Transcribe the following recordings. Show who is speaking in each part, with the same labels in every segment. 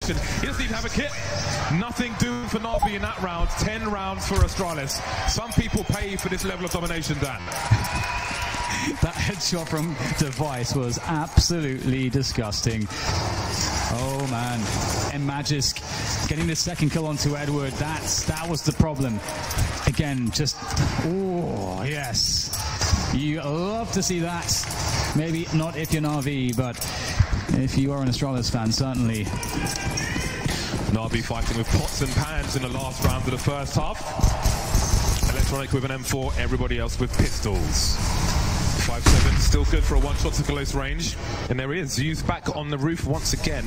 Speaker 1: domination. He doesn't even have a kit. Nothing doing for Navi in that round. 10 rounds for Astralis. Some people pay for this level of domination, Dan.
Speaker 2: That headshot from Device was absolutely disgusting. Oh man, and Magisk getting the second kill onto Edward, that was the problem. Again, just, oh yes. You love to see that. Maybe not if you're Navi, but if you are an Astralis fan, certainly.
Speaker 1: Navi fighting with pots and pans in the last round of the first half. Electronic with an M4, everybody else with pistols. 5-7, still good for a one-shot to close range. And there he is, Zeus back on the roof once again.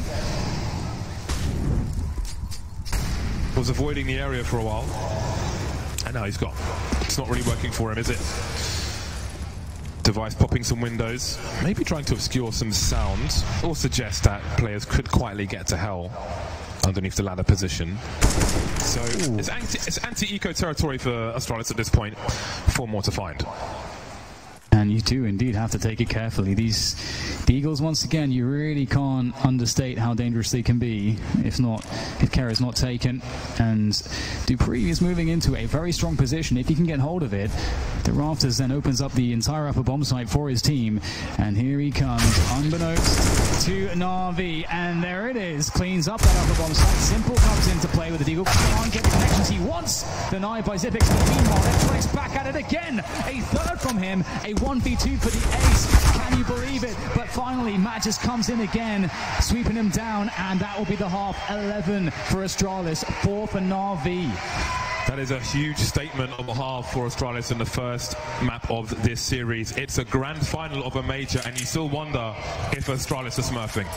Speaker 1: Was avoiding the area for a while. And now he's got. It's not really working for him, is it? Device popping some windows. Maybe trying to obscure some sound. Or suggest that players could quietly get to hell underneath the ladder position. So it's anti-eco territory for Astralis at this point. 4 more to find.
Speaker 2: And you do indeed have to take it carefully. The Eagles, once again, you really can't understate how dangerous they can be if care is not taken. And Dupree is moving into a very strong position. If he can get hold of it, the Rafters then opens up the entire upper bomb site for his team. And here he comes, unbeknownst to Navi. And there it is, cleans up that upper bomb site. Simple comes into play with the Eagle. Can't get the connections he wants. Denied by Zipix. Meanwhile, Electronic's back at it again. A third from him. A 1v2 for the ace. Can you believe it? But finally, Magis comes in again, sweeping him down, and that will be the half. 11 for Astralis, 4 for Navi.
Speaker 1: That is a huge statement on behalf for Astralis in the first map of this series. It's a grand final of a major, and you still wonder if Astralis are smurfing.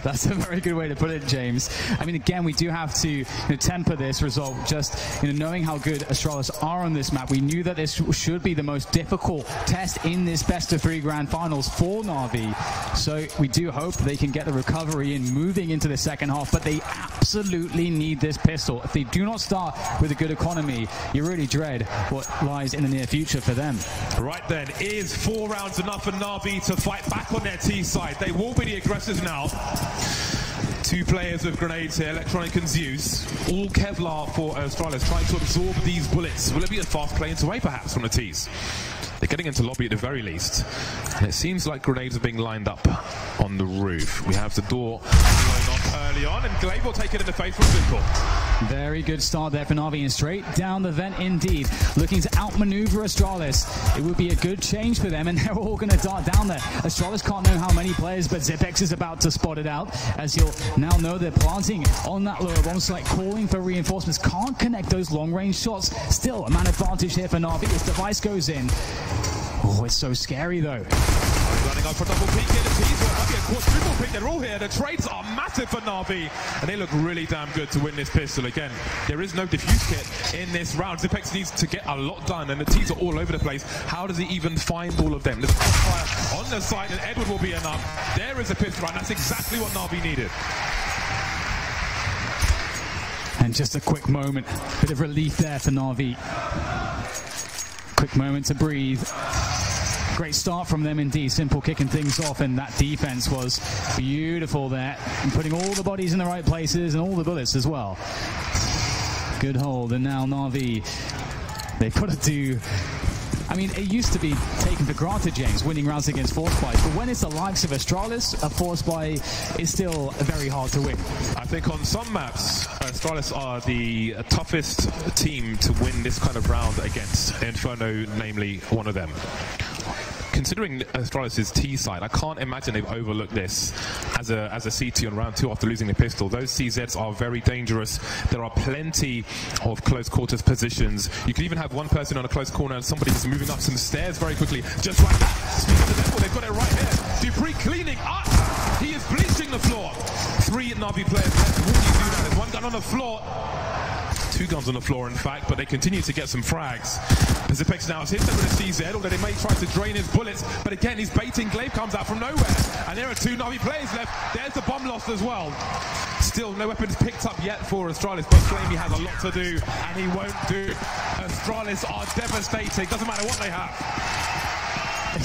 Speaker 2: That's a very good way to put it, James. I mean, again, we do have to temper this result. Just knowing how good Astralis are on this map, we knew that this should be the most difficult test in this best-of-3 grand finals for Navi. So we do hope they can get the recovery in moving into the second half, but they absolutely need this pistol. If they do not start with a good economy, you really dread what lies in the near future for them.
Speaker 1: Right then, is 4 rounds enough for Navi to fight back on their T side? They will be the aggressors now. 2 players with grenades here, Electronic and Zeus. All Kevlar for Astralis, trying to absorb these bullets. Will it be a fast play into A perhaps from the T's? They're getting into lobby at the very least. And it seems like grenades are being lined up on the roof. We have the door blown off early on, and Glaive will take it in the face from Simple.
Speaker 2: Very good start there for Navi, and straight down the vent indeed. Looking to outmaneuver Astralis. It would be a good change for them, and they're all going to dart down there. Astralis can't know how many players, but Zipex is about to spot it out, as you'll now know they're planting on that lower bomb site, calling for reinforcements. Can't connect those long-range shots. Still a man advantage here for Navi as Device goes in. Oh, it's so scary though.
Speaker 1: Running up for double peek here, the T's might be a quadruple peek. They're all here. The trades are massive for Navi, and they look really damn good to win this pistol. Again, there is no diffuse kit in this round. Zipex needs to get a lot done, and the T's are all over the place. How does he even find all of them? There's a crossfire on the side, and Edward will be enough. There is a pistol round. That's exactly what Navi needed.
Speaker 2: And just a quick moment, bit of relief there for Navi. Quick moment to breathe. Great start from them indeed. Simple kicking things off, and that defense was beautiful there, and putting all the bodies in the right places and all the bullets as well. Good hold, and now Navi, they've got to do... I mean, it used to be taken for granted, James, winning rounds against Force Buys, but when it's the likes of Astralis, a Force Buy is still very hard to win.
Speaker 1: I think on some maps, Astralis are the toughest team to win this kind of round against. Inferno, namely, one of them. Considering Astralis' T side, I can't imagine they've overlooked this as a CT on round 2 after losing the pistol. Those CZs are very dangerous. There are plenty of close quarters positions. You could even have one person on a close corner and somebody just moving up some stairs very quickly, just like that. Speaking to them, they've got it right here. Dupree cleaning up. He is bleaching the floor. 3 Navi players left. Will you do that? There's 1 gun on the floor. 2 guns on the floor, in fact, but they continue to get some frags. Zipex now has hit them with a CZ, although they may try to drain his bullets, but again, he's baiting. Glaive comes out from nowhere, and there are 2 Navi players left. There's the bomb lost as well. Still, no weapons picked up yet for Astralis, but Flamey has a lot to do, and he won't do. Astralis are devastating. Doesn't matter what they have.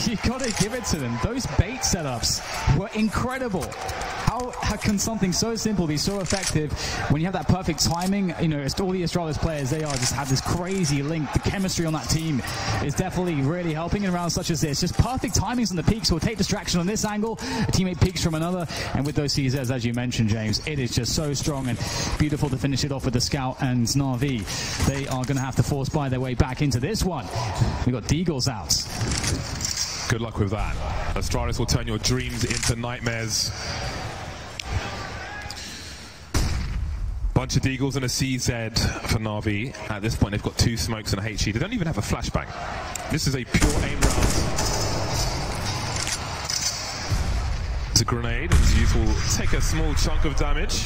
Speaker 2: You gotta give it to them. Those bait setups were incredible. How can something so simple be so effective when you have that perfect timing? You know, it's all the Astralis players, they are just have this crazy link. The chemistry on that team is definitely really helping in rounds such as this. Just perfect timings on the peaks will take distraction on this angle. A teammate peaks from another, and with those CZs, as you mentioned, James, it is just so strong and beautiful to finish it off with the Scout and Navi. They are going to have to force buy their way back into this one. We got Deagles out.
Speaker 1: Good luck with that. Astralis will turn your dreams into nightmares. Bunch of Deagles and a CZ for Navi. At this point, they've got 2 smokes and a HE. They don't even have a flashbang. This is a pure aim round. It's a grenade, and Zeus will take a small chunk of damage.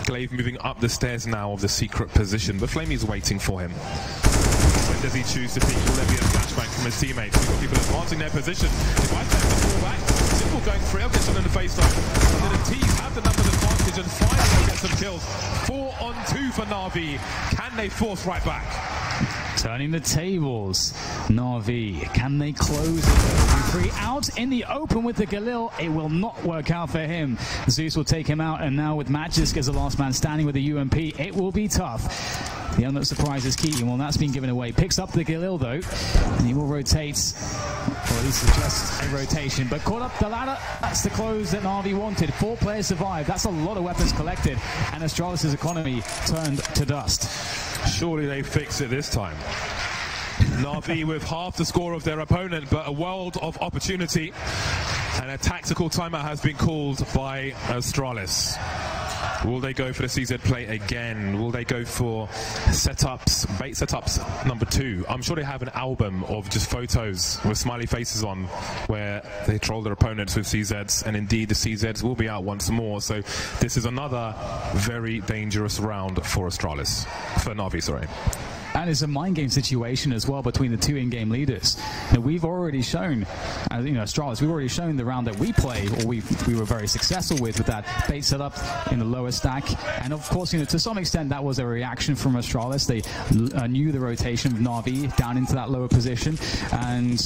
Speaker 1: Glaive moving up the stairs now of the secret position, but Flamey's waiting for him. When does he choose to think? Will there be a flashbang from his teammates? We've got people advancing their position. If I take the fall back, Simple going free. I'll get someone in the face off. And then the T's have the numbers advantage and finally get some kills. 4 on 2 for Navi. Can they force right back?
Speaker 2: Turning the tables. Navi, can they close it? Free out in the open with the Galil. It will not work out for him. Zeus will take him out, and now with Magisk as the last man standing with the UMP, it will be tough. The element of surprise is Keaton. Well, that's been given away. Picks up the Galil, though, and he will rotate, or at least suggest a rotation. But caught up the ladder. That's the close that Navi wanted. 4 players survived. That's a lot of weapons collected, and Astralis' economy turned to dust.
Speaker 1: Surely they fix it this time. Navi with half the score of their opponent, but a world of opportunity. And a tactical timeout has been called by Astralis. Will they go for the CZ play again? Will they go for setups, bait setups number 2? I'm sure they have an album of just photos with smiley faces on where they troll their opponents with CZs, and indeed the CZs will be out once more. So this is another very dangerous round for Astralis, for Navi, sorry.
Speaker 2: And it's a mind game situation as well between the 2 in-game leaders. Now, we've already shown, Astralis, we've already shown the round that we play, or we were very successful with that bait setup in the lower stack. And of course, to some extent, that was a reaction from Astralis. They knew the rotation of Navi down into that lower position. And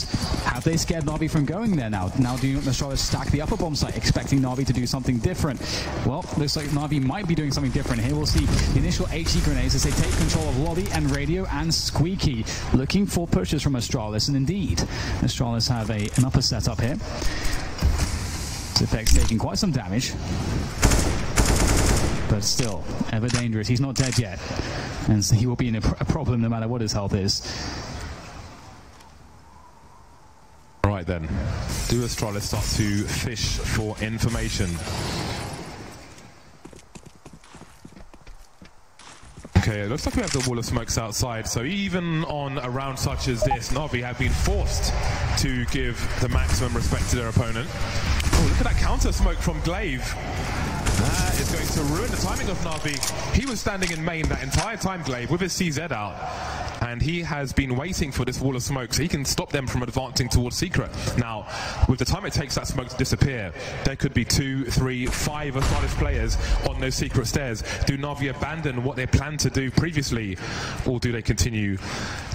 Speaker 2: have they scared Navi from going there now? Now, do Astralis stack the upper bomb site, expecting Navi to do something different? Well, looks like Navi might be doing something different. Here we'll see the initial HE grenades as they take control of lobby and radio and Squeaky, looking for pushes from Astralis, and indeed Astralis have an upper setup here. Zipex taking quite some damage, but still ever dangerous. He's not dead yet, and so he will be in a problem no matter what his health is.
Speaker 1: Right then, do Astralis start to fish for information? Okay, it looks like we have the wall of smokes outside, so even on a round such as this, Navi have been forced to give the maximum respect to their opponent. Oh, look at that counter smoke from Glaive. That is going to ruin the timing of Navi. He was standing in main that entire time, Glaive, with his CZ out. And he has been waiting for this wall of smoke so he can stop them from advancing towards secret. Now, with the time it takes that smoke to disappear, there could be 2, 3, 5 Astralis players on those secret stairs. Do Navi abandon what they planned to do previously, or do they continue?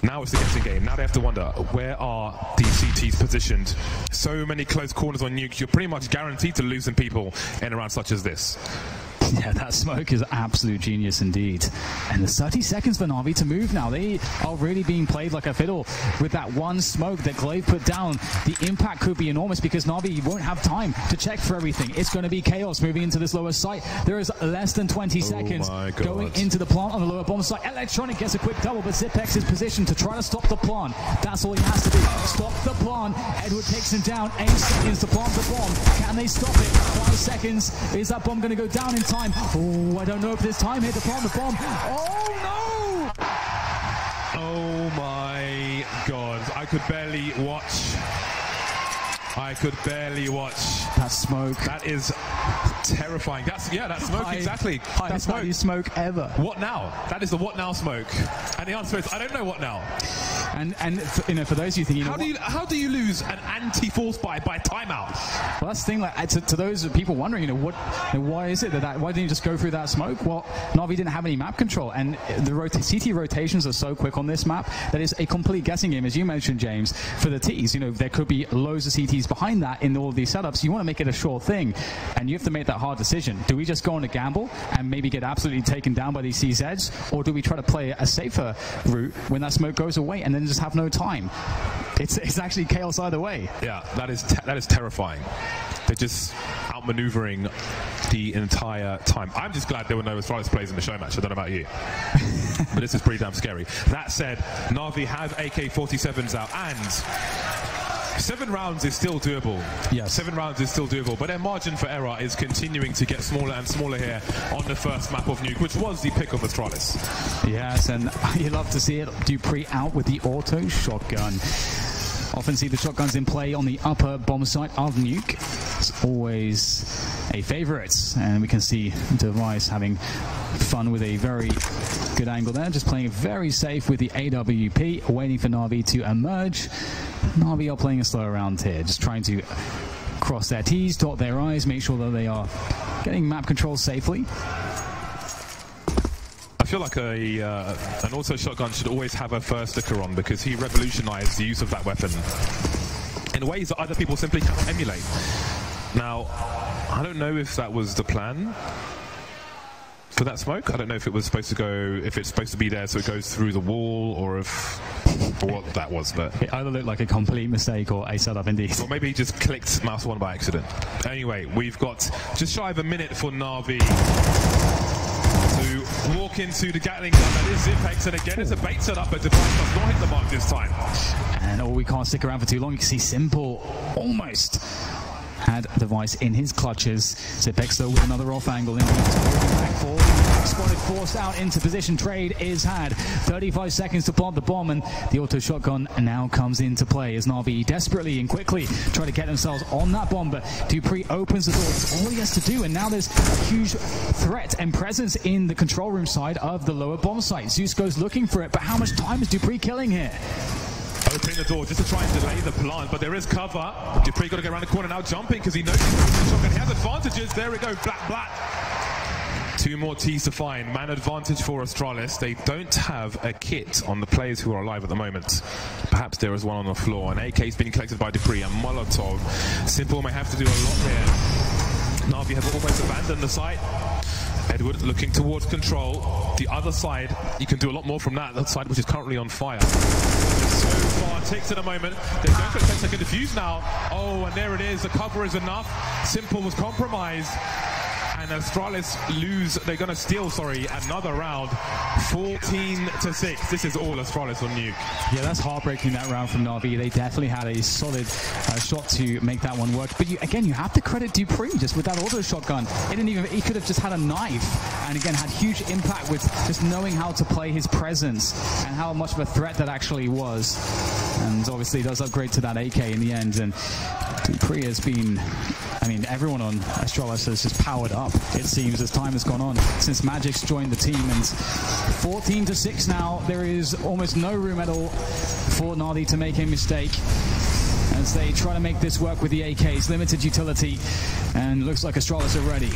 Speaker 1: Now it's the guessing game. Now they have to wonder, where are these CTs positioned? So many close corners on Nuke, you're pretty much guaranteed to lose some people in a round such as this.
Speaker 2: Yeah, that smoke is absolute genius indeed. And there's 30 seconds for Navi to move now. They are really being played like a fiddle with that one smoke that Glaive put down. The impact could be enormous because Navi won't have time to check for everything. It's going to be chaos moving into this lower site. There is less than 20 seconds going into the plant on the lower bomb site. Electronic gets a quick double, but Zipex is positioned to try to stop the plant. That's all he has to do. Stop the plant. Edward takes him down. 8 seconds to plant the bomb. Can they stop it? 5 seconds. Is that bomb going to go down in time? Oh, I don't know if there's time here to plant the bomb. Oh, no!
Speaker 1: Oh, my God. I could barely watch. I could barely watch.
Speaker 2: That smoke.
Speaker 1: That is Terrifying. That's smoke, exactly.
Speaker 2: Highest value smoke ever.
Speaker 1: What now? That is the what now smoke. And the answer is, I don't know what now.
Speaker 2: And for those of you thinking,
Speaker 1: how do you lose an anti-force buy by timeout?
Speaker 2: Well, that's the thing. Like, to those people wondering, why is it why didn't you just go through that smoke? Well, Navi didn't have any map control, and the CT rotations are so quick on this map that it's a complete guessing game, as you mentioned, James. For the Ts, there could be loads of CTs behind that in all of these setups. You want to make it a sure thing, and you have to make that hard decision. Do we just go on a gamble and maybe get absolutely taken down by these CZs, or do we try to play a safer route when that smoke goes away and then just have no time? It's actually chaos either way.
Speaker 1: Yeah, that is terrifying. They're just outmaneuvering the entire time. I'm just glad there were no Astralis plays in the show match. I don't know about you. But this is pretty damn scary. That said, Navi have AK-47s out, and 7 rounds is still doable.
Speaker 2: Yes.
Speaker 1: 7 rounds is still doable, but their margin for error is continuing to get smaller and smaller here on the first map of Nuke, which was the pick of Astralis.
Speaker 2: Yes, and you love to see it. Dupree out with the auto shotgun. Often see the shotguns in play on the upper bomb site of Nuke. It's always a favorite, and we can see Device having fun with a very good angle there, just playing it very safe with the AWP, waiting for Navi to emerge. Navi are playing a slow round here, just trying to cross their T's, dot their I's, make sure that they are getting map control safely.
Speaker 1: I feel like an auto shotgun should always have a first sticker on, because he revolutionized the use of that weapon in ways that other people simply cannot emulate. Now, I don't know if that was the plan for that smoke. I don't know if it was supposed to go, if it's supposed to be there so it goes through the wall, or what that was, but
Speaker 2: it either looked like a complete mistake or a setup indeed.
Speaker 1: Or maybe he just clicked mouse 1 by accident. Anyway, we've got just shy of a minute for Navi to walk into the Gatling gun that is Zipex, and again it's a bait setup, but Device does not hit the mark this time. And
Speaker 2: we can't stick around for too long. You can see Simple almost had Device in his clutches. Zipex though with another off angle in back forward. Spotted, forced out into position. Trade is had. 35 seconds to plant the bomb, and the auto shotgun now comes into play as Navi desperately and quickly try to get themselves on that bomb, but Dupree opens the door. That's all he has to do, and now there's a huge threat and presence in the control room side of the lower bomb site. Zeus goes looking for it, but how much time is Dupree killing here?
Speaker 1: Opening the door just to try and delay the plant, but there is cover. Dupree got to get around the corner now, jumping because he knows he's shotgun. He has advantages. There we go, black. 2 more T's to find. Man advantage for Astralis. They don't have a kit on the players who are alive at the moment. Perhaps there is one on the floor. An AK is being collected by Dupree, and Molotov. Simple may have to do a lot here. Navi have almost abandoned the site. Edward looking towards control. The other side, you can do a lot more from that side, which is currently on fire. So far, ticks at the moment. They're going for a 10-second defuse now. Oh, and there it is. The cover is enough. Simple was compromised. And Astralis lose. They're going to steal, another round. 14-6. This is all Astralis on Nuke.
Speaker 2: Yeah, that's heartbreaking, that round from Navi. They definitely had a solid shot to make that one work. But you have to credit Dupree just with that auto shotgun. He could have just had a knife, and again had huge impact with just knowing how to play his presence and how much of a threat that actually was. And obviously does upgrade to that AK in the end. And Dupree has been, everyone on Astralis has just powered up, it seems, as time has gone on since Magic's joined the team. And 14-6 now. There is almost no room at all for Navi to make a mistake as they try to make this work with the AK's limited utility, and looks like Astralis are ready.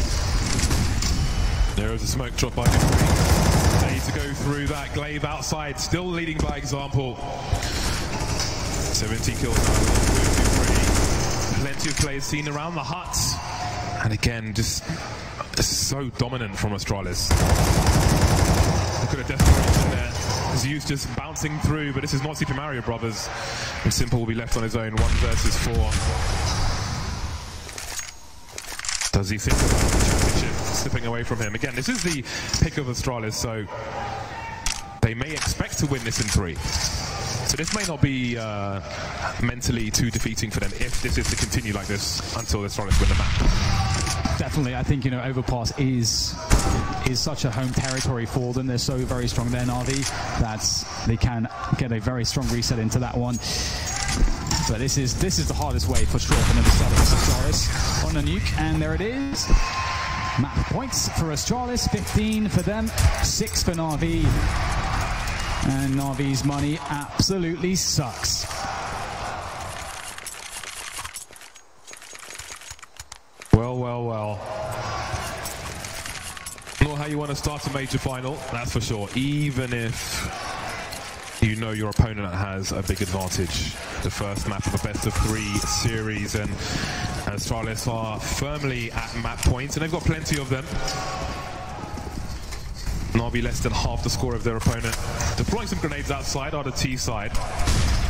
Speaker 1: There is a smoke drop by Dupree. They need to go through that glaive outside, still leading by example. 70 kills now. Plenty of players seen around the hut, and again just so dominant from Astralis. Look at the desperation there. Zeus just bouncing through, but this is not Super Mario Brothers. And Simple will be left on his own, 1 versus 4. Does he think about the championship slipping away from him? Again, this is the pick of Astralis, so they may expect to win this in 3. So this may not be mentally too defeating for them if this is to continue like this until Astralis win the map.
Speaker 2: Definitely, I think Overpass is such a home territory for them. They're so very strong there, Navi, that they can get a very strong reset into that one. But this is the hardest way for sure for them to start against Astralis on the Nuke, and there it is. Map points for Astralis, 15 for them, 6 for Navi. And Navi's money absolutely sucks.
Speaker 1: Well, well, well. Not how you want to start a major final, that's for sure. Even if you know your opponent has a big advantage. The first map of a best-of-3 series, and Astralis are firmly at map points, and they've got plenty of them. Navi less than half the score of their opponent. Deploying some grenades outside are the T side.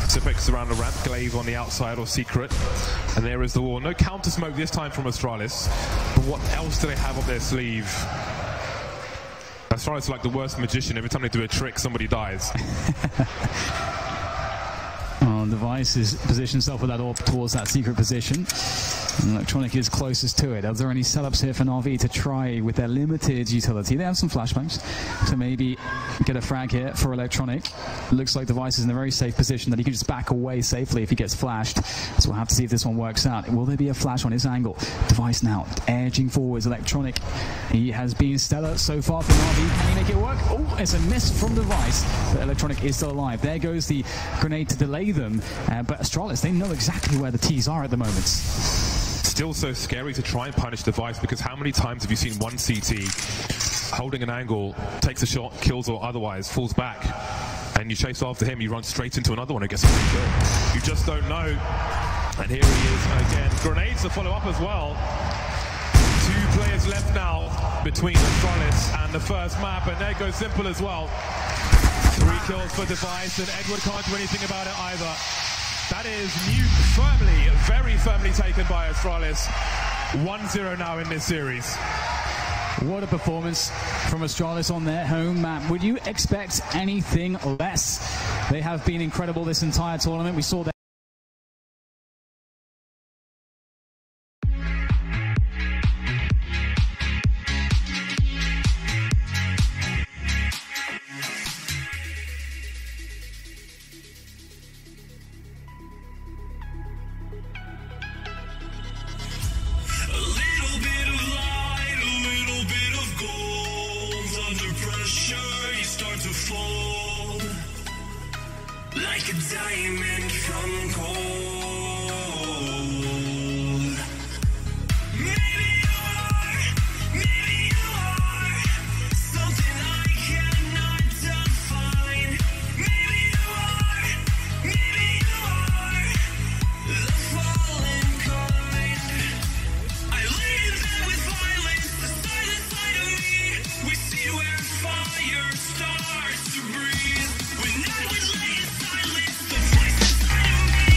Speaker 1: Sipix around the ramp, Glaive on the outside or Secret. And there is the wall. No counter smoke this time from Astralis. But what else do they have up their sleeve? Astralis are like the worst magician. Every time they do a trick, somebody dies.
Speaker 2: Device is positioned himself with that AWP towards that secret position. And Electronic is closest to it. Are there any setups here for Navi to try with their limited utility? They have some flashbangs to maybe get a frag here for Electronic. It looks like Device is in a very safe position that he can just back away safely if he gets flashed. So we'll have to see if this one works out. Will there be a flash on his angle? Device now edging forwards. Electronic, he has been stellar so far for Navi. Can he make it work? Oh, it's a miss from Device, but Electronic is still alive. There goes the grenade to delay them. But Astralis, they know exactly where the T's are at the moment.
Speaker 1: Still so scary to try and punish Device, because how many times have you seen one CT holding an angle, takes a shot, kills or otherwise, falls back, and you chase after him, you run straight into another one and gets a free kill. You just don't know. And here he is again. Grenades to follow up as well. 2 players left now between Astralis and the first map, and there goes Simple as well. 3 kills for Device, and Edward can't do anything about it either. That is Nuke firmly, very firmly taken by Astralis. 1-0 now in this series.
Speaker 2: What a performance from Astralis on their home map. Would you expect anything less? They have been incredible this entire tournament. We saw that.
Speaker 3: Like a diamond from gold. Maybe you are something I cannot define. Maybe you are the fallen kind. I lay in bed with violence, the silent side of me. We see where fire starts to breathe. When I would lay in silence, the voice inside of me.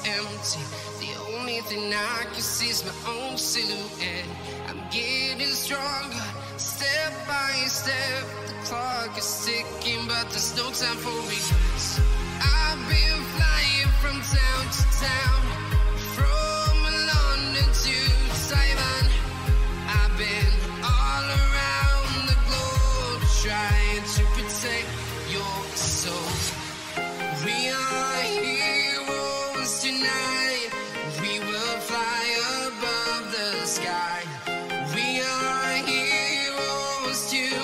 Speaker 4: empty. The only thing I can see is my own silhouette. I'm getting stronger, step by step. The clock is ticking, but there's no time for regrets. I've been flying from town to town, from London to Taiwan. I've been all around the globe, trying to protect your soul. We are heroes tonight. We will fly above the sky. We are heroes tonight.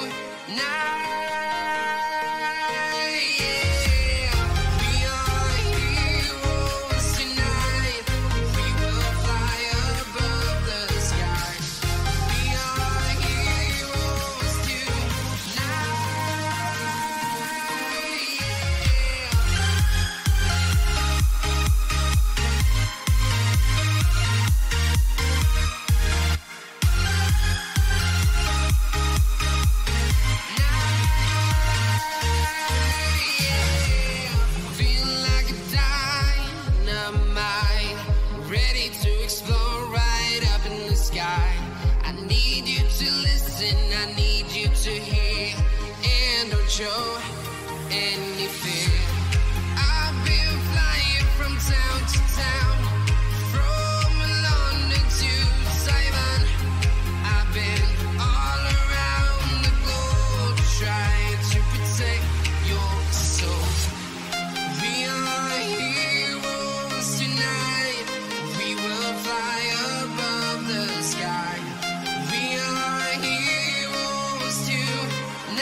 Speaker 4: Show any fear. I've been flying from town to town, from London to Taiwan. I've been all around the globe, trying to protect your soul. We are heroes tonight. We will fly above the sky. We are heroes tonight.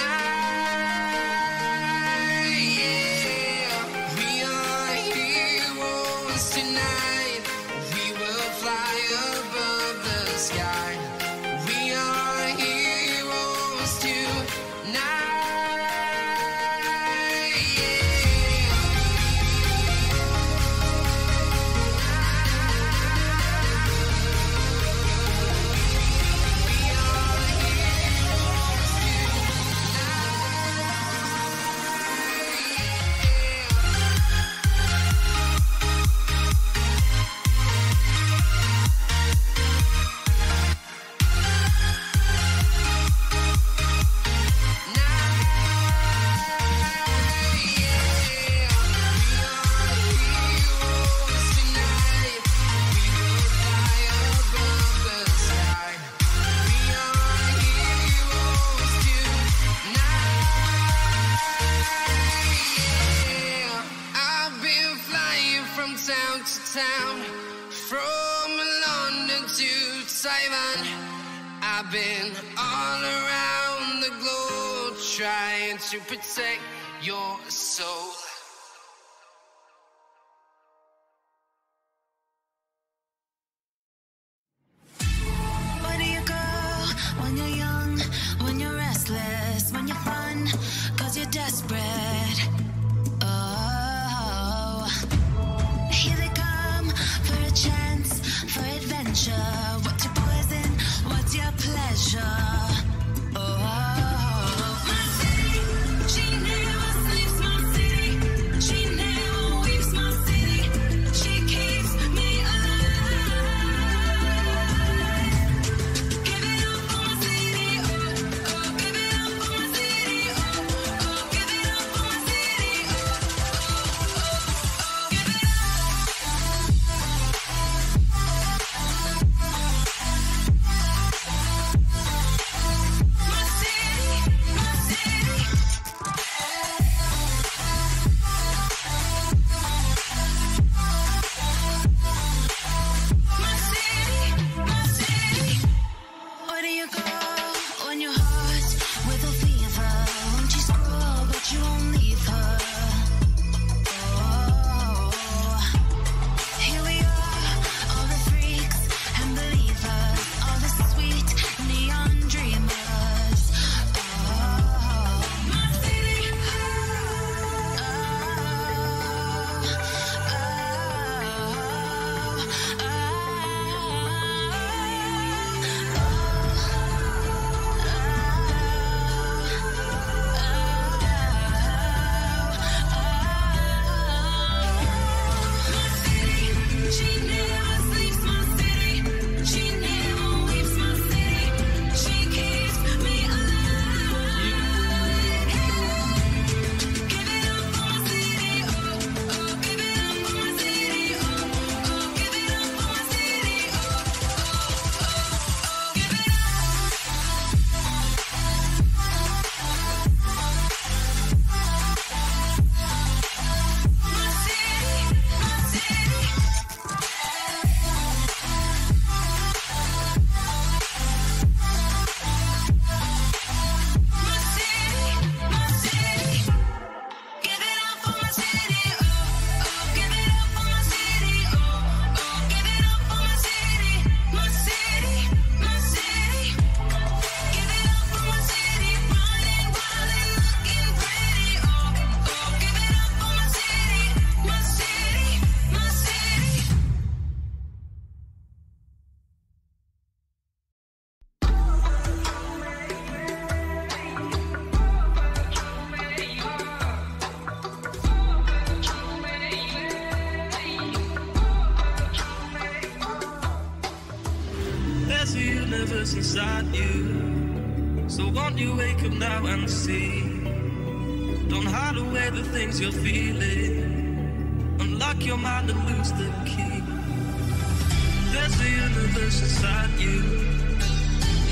Speaker 4: I've been all around the globe, trying to protect your soul.
Speaker 5: Where do you go when you're young, when you're restless, when you're fun, 'cause you're desperate? Oh, here they come for a chance, for adventure. What's your poison? What's your pleasure? Oh, my city, she never sleeps, my city.
Speaker 3: There's a universe inside you. So won't you wake up now and see? Don't hide away the things you're feeling. Unlock your mind and lose the key. There's a universe inside you.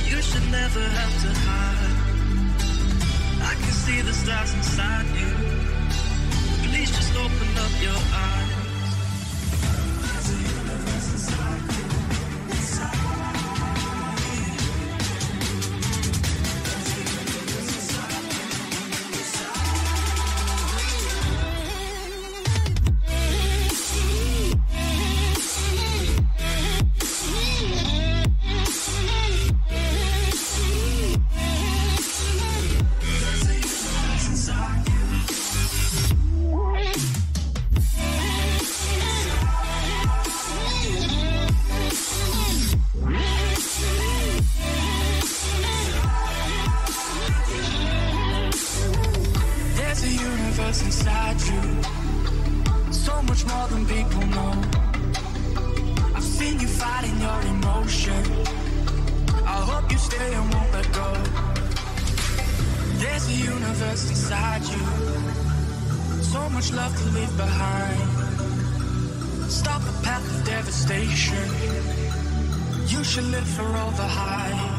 Speaker 3: You should never have to hide. I can see the stars inside you. Please just open up your eyes. There's a universe inside you. Inside you, so much more than people know. I've seen you fighting your emotion. I hope you stay and won't let go. There's a universe inside you, so much love to leave behind. Stop the path of devastation. You should live for all the hype.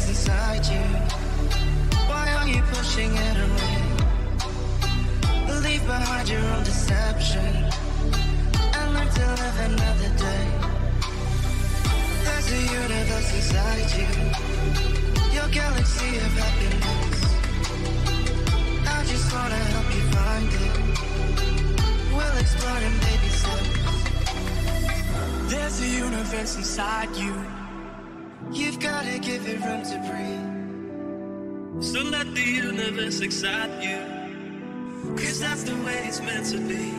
Speaker 3: Inside you, why are you pushing it away? Leave behind your own deception and learn to live another day. There's a universe inside you, your galaxy of happiness. I just wanna help you find it. We'll explore in baby steps. There's a universe inside you. You've gotta give it room to breathe. So let the universe excite you, 'cause that's the way it's meant to be.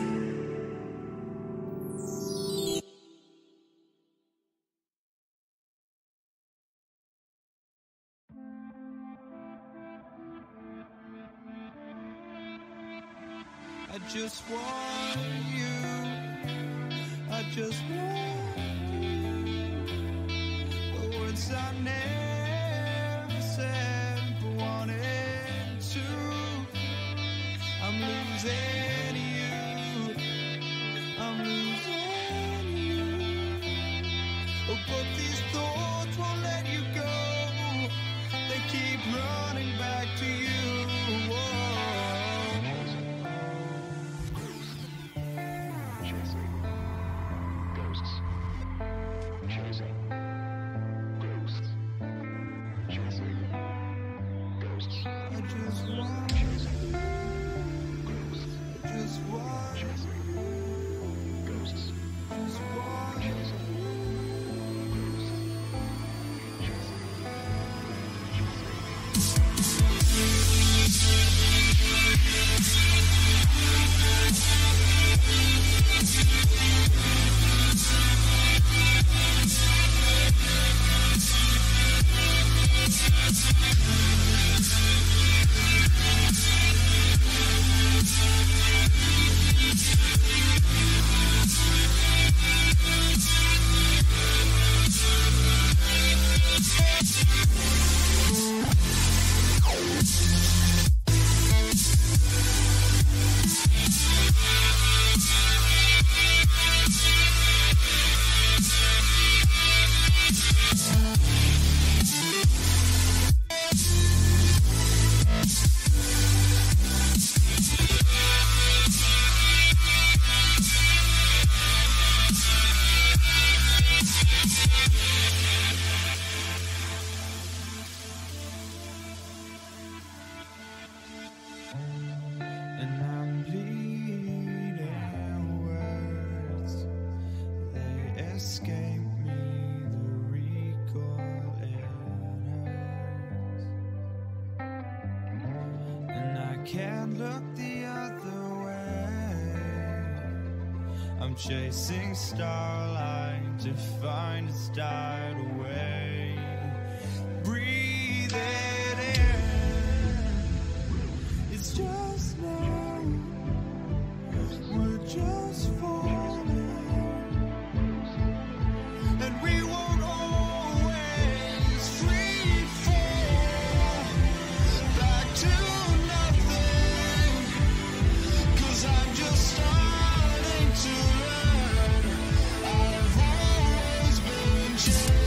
Speaker 6: I just want you. I just want words I never said but wanted to. I'm losing you. I'm losing you. Oh, but these thoughts won't let you go. They keep running back to you. can't look the other way. I'm chasing starlight to find it's died away. Breathe it in. It's just now. We're just falling. And we won't always free fall back to nothing. 'Cause I'm just starting to learn. I've always been chasing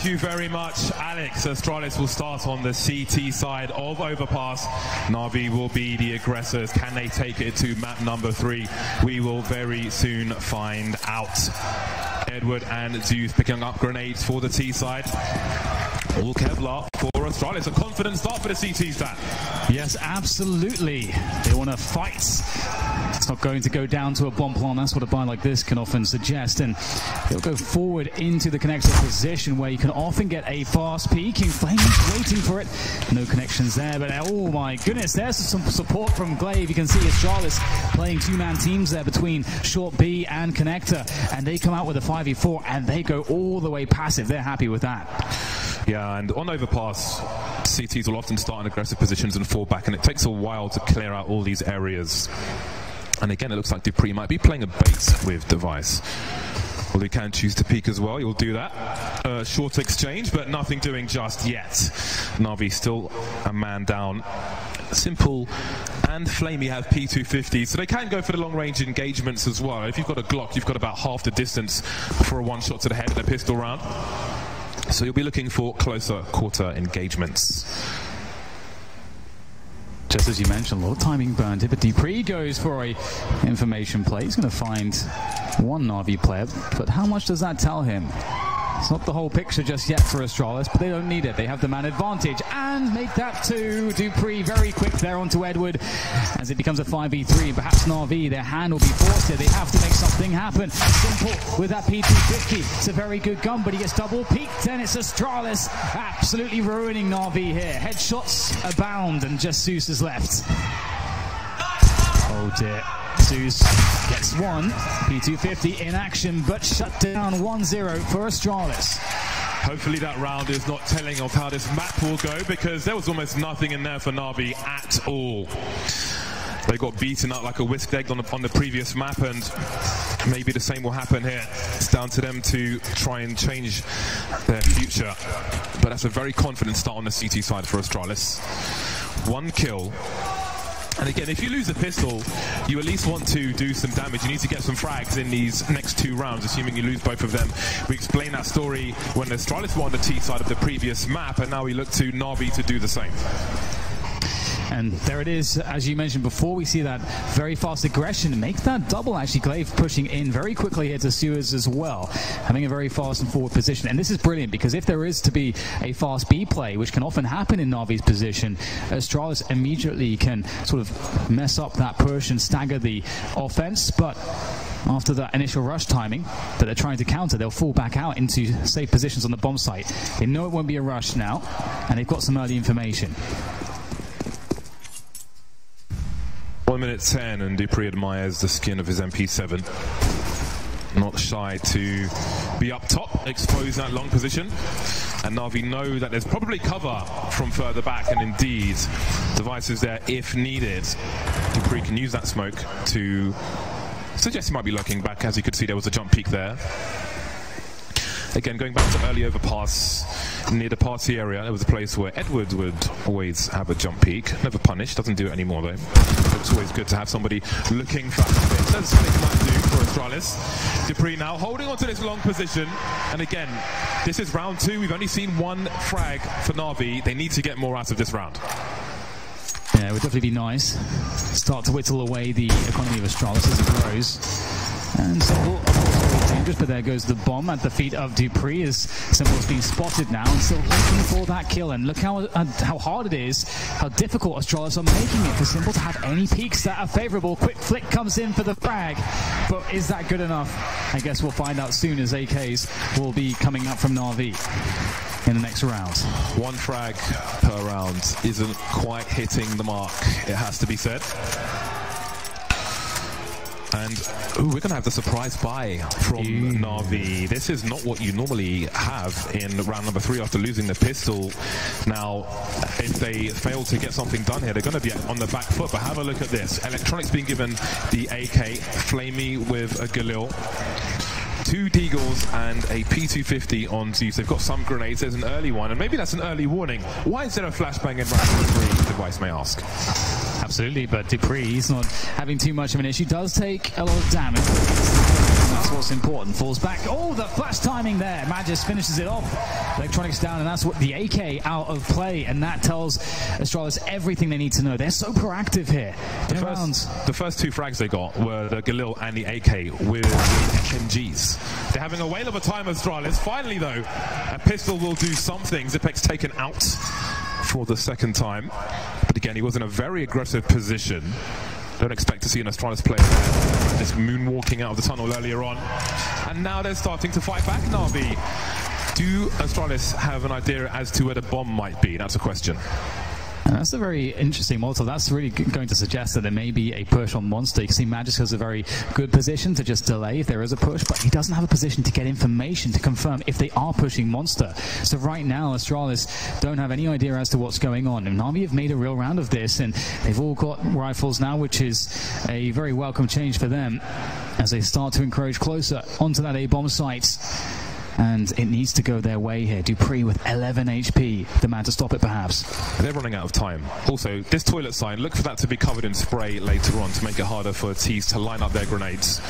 Speaker 1: Thank you very much, Alex. Astralis will start on the CT side of Overpass. Navi will be the aggressors. Can they take it to map number 3? We will very soon find out. Edward and Zeus picking up grenades for the T side. All Kevlar for Astralis. A confident start for the CT stat.
Speaker 2: Yes, absolutely. They want to fight. It's not going to go down to a bomb plant. That's what a buy like this can often suggest. And they'll go forward into the connector position where you can often get a fast peeking. Flame's waiting for it. No connections there, but oh my goodness, there's some support from Glaive. You can see Astralis playing two-man teams there between Short B and Connector. And they come out with a 5v4 and they go all the way passive. They're happy with that.
Speaker 1: Yeah, and on Overpass, CTs will often start in aggressive positions and fall back, and it takes a while to clear out all these areas. And again, it looks like Dupree might be playing a bait with Device. Well, he can choose to peek as well. He'll do that. Short exchange, but nothing doing just yet. Navi still a man down. Simple and Flamey have P250, so they can go for the long-range engagements as well. If you've got a Glock, you've got about half the distance for a one-shot to the head in a pistol round. So you'll be looking for closer quarter engagements.
Speaker 2: Just as you mentioned, a lot of timing burned it, but Dupree goes for a information play. He's going to find one Navi player, but how much does that tell him? It's not the whole picture just yet for Astralis, but they don't need it. They have the man advantage and make that to Dupree very quick there onto Edward as it becomes a 5v3. Perhaps Navi, their hand will be forced here. They have to make something happen. Simple with that P250. It's a very good gun, but he gets double peaked and it's Astralis absolutely ruining Navi here. Headshots abound and just Zeus is left. Oh dear. Zeus gets one. P250 in action, but shut down 1-0 for Astralis.
Speaker 1: Hopefully that round is not telling of how this map will go, because there was almost nothing in there for Navi at all. They got beaten up like a whisked egg on the previous map, and maybe the same will happen here. It's down to them to try and change their future. But that's a very confident start on the CT side for Astralis. One kill. And again, if you lose a pistol, you at least want to do some damage. You need to get some frags in these next two rounds, assuming you lose both of them. We explained that story when Astralis were on the T side of the previous map, and now we look to Navi to do the same.
Speaker 2: And there it is, as you mentioned before, we see that very fast aggression. Make that double, actually. Glaive pushing in very quickly here to Suez as well, having a very fast and forward position. And this is brilliant, because if there is to be a fast B play, which can often happen in Navi's position, Astralis immediately can sort of mess up that push and stagger the offense. But after that initial rush timing that they're trying to counter, they'll fall back out into safe positions on the bomb site. They know it won't be a rush now, and they've got some early information.
Speaker 1: 1 minute 10, and Dupree admires the skin of his MP7. Not shy to be up top, expose that long position. And Navi know that there's probably cover from further back, and indeed, Device is there if needed. Dupree can use that smoke to suggest he might be lurking back. As you could see, there was a jump peak there. Again, going back to early Overpass, near the party area, there was a place where Edward would always have a jump peak. Never punished, doesn't do it anymore though. It's always good to have somebody looking for it. That's what it might do for Astralis. Dupree now holding onto this long position. And again, this is round 2. We've only seen one frag for Navi. They need to get more out of this round.
Speaker 2: Yeah, it would definitely be nice. Start to whittle away the economy of Astralis as it grows. And Simple, of course, very dangerous, but there goes the bomb at the feet of Dupree as Simple's being spotted now and still looking for that kill. And look how hard it is, how difficult Astralis are making it for Simple to have any peaks that are favorable. Quick flick comes in for the frag, but is that good enough? I guess we'll find out soon, as AKs will be coming up from Navi in the next round.
Speaker 1: One frag per round isn't quite hitting the mark, it has to be said. And we're going to have the surprise buy from Navi. This is not what you normally have in round number 3 after losing the pistol. Now, if they fail to get something done here, they're going to be on the back foot. But have a look at this. Electronics being given the AK, Flamey with a Galil. 2 Deagles and a P250 on Zeus. They've got some grenades. There's an early one, and maybe that's an early warning. Why is there a flashbang in round number 3, Device may ask?
Speaker 2: Absolutely, but Dupree, he's not having too much of an issue. Does take a lot of damage. That's what's important. Falls back. Oh, the flash timing there. Magis finishes it off. Electronics down, and that's what the AK out of play, and that tells Astralis everything they need to know. They're so proactive here.
Speaker 1: The first two frags they got were the Galil and the AK with SMGs. They're having a whale of a time, Astralis. Finally, though, a pistol will do something. Zipek's taken out for the second time. But again, he was in a very aggressive position. Don't expect to see an Astralis player there. Just moonwalking out of the tunnel earlier on. And now they're starting to fight back, Navi. Do Astralis have an idea as to where the bomb might be? That's a question.
Speaker 2: And that's a very interesting model. That's really going to suggest that there may be a push on Monster. You can see Magis has a very good position to just delay if there is a push, but he doesn't have a position to get information to confirm if they are pushing Monster. So right now, Astralis don't have any idea as to what's going on. And Navi have made a real round of this, and they've all got rifles now, which is a very welcome change for them as they start to encroach closer onto that A-bomb site. And it needs to go their way here. Dupree with 11 HP, the man to stop it perhaps.
Speaker 1: They're running out of time. Also, this toilet sign, look for that to be covered in spray later on to make it harder for T's to line up their grenades.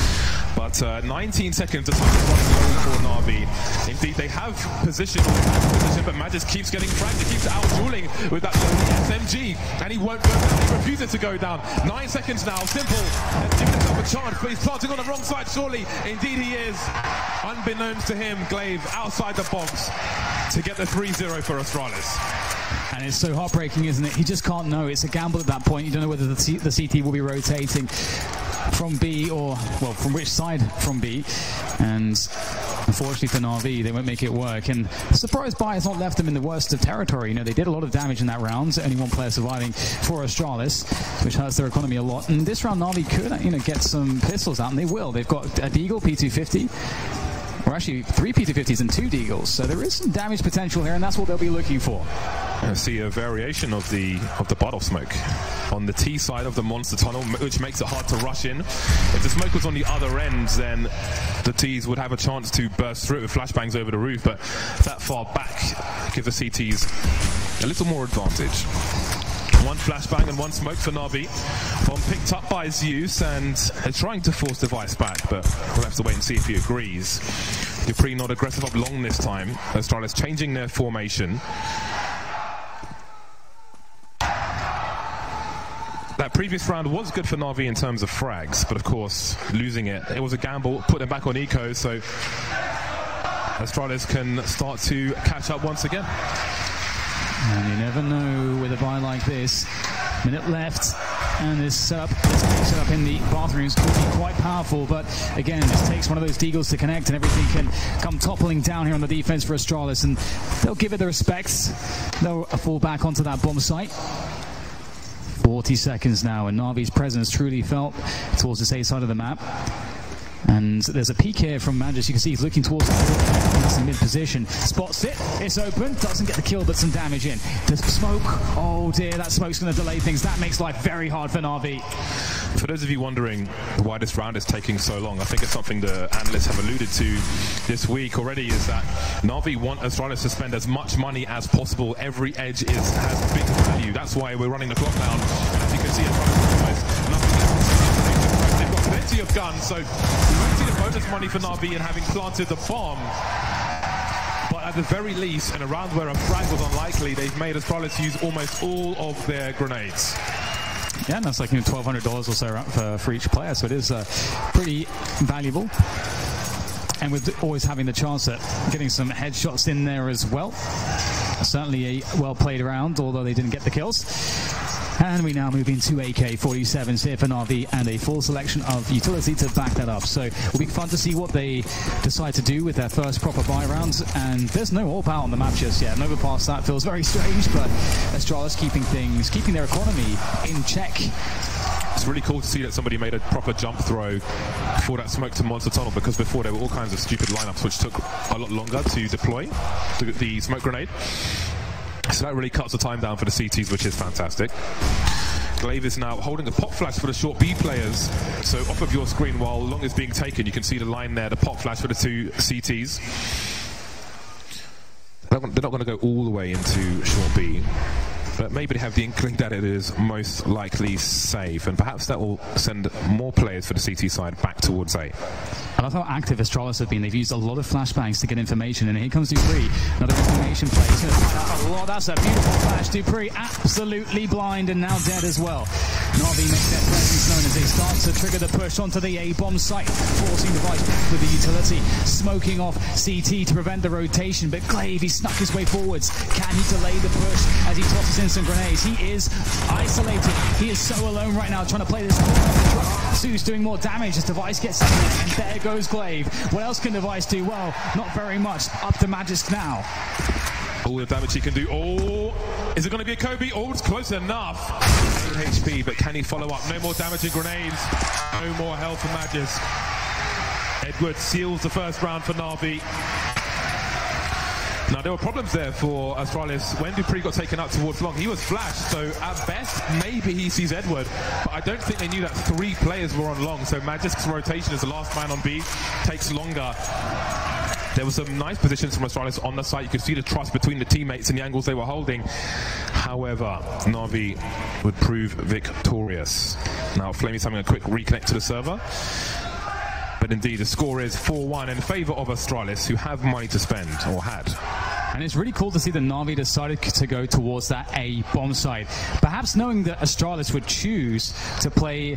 Speaker 1: But 19 seconds, the time is running low for Navi. Indeed, they have position, but Magis keeps getting fragged. He keeps out-dueling with that SMG, and he won't go down. He refuses to go down. 9 seconds now, Simple has given himself a chance, but he's planting on the wrong side, surely. Indeed he is. Unbeknownst to him, Glaive outside the box to get the 3-0 for Astralis.
Speaker 2: And it's so heartbreaking, isn't it? He just can't know. It's a gamble at that point. You don't know whether the CT will be rotating from B or, well, from which side from B. And unfortunately for Navi, they won't make it work. And the surprise buy has not left them in the worst of territory. You know, they did a lot of damage in that round. Only one player surviving for Astralis, which hurts their economy a lot. And this round, Navi could, you know, get some pistols out, and they will. They've got a Deagle P250. Or actually 3 P250s and 2 Deagles, so there is some damage potential here, and that's what they'll be looking for.
Speaker 1: I see a variation of the bottle smoke on the T side of the monster tunnel, which makes it hard to rush in. If the smoke was on the other end, then the T's would have a chance to burst through it with flashbangs over the roof, but that far back gives the CTs a little more advantage. One flashbang and one smoke for Navi. Bomb picked up by Zeus, and they're trying to force Device back, but we'll have to wait and see if he agrees. Dupree not aggressive up long this time. Astralis changing their formation. That previous round was good for Navi in terms of frags, but of course, losing it was a gamble, put them back on eco, so Astralis can start to catch up once again.
Speaker 2: And you never know with a buy like this. Minute left, and this setup in the bathrooms could be quite powerful, but again, this takes one of those Deagles to connect, and everything can come toppling down here on the defense for Astralis, and they'll give it the respects. They'll fall back onto that bomb site. 40 seconds now, and Navi's presence truly felt towards the A side of the map. And there's a peek here from Magis. You can see he's looking towards the mid position. Spots it. It's open. Doesn't get the kill, but some damage in. The smoke. Oh dear, that smoke's going to delay things. That makes life very hard for Navi.
Speaker 1: For those of you wondering why this round is taking so long, I think it's something the analysts have alluded to this week already, is that Navi want Astralis to spend as much money as possible. Every edge has big value. That's why we're running the clock down. And as you can see, Astralis nothing left. They've got plenty of guns, so we won't see the bonus money for Navi in having planted the bomb. But at the very least, in a round where a frag was unlikely, they've made Astralis use almost all of their grenades.
Speaker 2: Yeah, and that's like $1,200 or so for each player, so it is pretty valuable. And with always having the chance at getting some headshots in there as well. Certainly a well-played round, although they didn't get the kills. And we now move into AK-47s here for Navi, and a full selection of utility to back that up. So it'll be fun to see what they decide to do with their first proper buy rounds. And there's no AWP out on the map just yet. And overpass that feels very strange, but Astralis keeping their economy in check.
Speaker 1: It's really cool to see that somebody made a proper jump throw for that smoke to Monster Tunnel, because before there were all kinds of stupid lineups which took a lot longer to deploy the smoke grenade. So that really cuts the time down for the CTs, which is fantastic. Glaive is now holding a pop flash for the short B players. So off of your screen while long is being taken, you can see the line there, the pop flash for the two CTs. They're not going to go all the way into short B. But maybe they have the inkling that it is most likely safe, and perhaps that will send more players for the CT side back towards A.
Speaker 2: I love how active Astralis have been. They've used a lot of flashbangs to get information, and here comes Dupree. Another information play. He's going to find out a lot. That's a beautiful flash. Dupree absolutely blind and now dead as well. Navi make their presence known as they start to trigger the push onto the A-bomb site, forcing Device back with the utility, smoking off CT to prevent the rotation. But Glaive, he snuck his way forwards. Can he delay the push as he tosses in some grenades? He is isolated. He is so alone right now trying to play this. Sue's doing more damage as Device gets in there, and there goes Glaive. What else can Device do? Well, not very much. Up to Magisk now.
Speaker 1: All the damage he can do. Oh, is it going to be a Kobe? Oh, it's close enough. 8 HP, but can he follow up? No more damaging grenades. No more health for Magisk. Edward seals the first round for Navi. Now, there were problems there for Astralis. When Dupree got taken out towards long, he was flashed, so at best, maybe he sees Edward. But I don't think they knew that 3 players were on long, so Magisk's rotation as the last man on B takes longer. There was some nice positions from Astralis on the site. You could see the trust between the teammates and the angles they were holding. However, Navi would prove victorious. Now, Flamey's having a quick reconnect to the server. But indeed, the score is 4-1 in favour of Astralis, who have money to spend, or had.
Speaker 2: And it's really cool to see that Navi decided to go towards that A bomb site. Perhaps knowing that Astralis would choose to play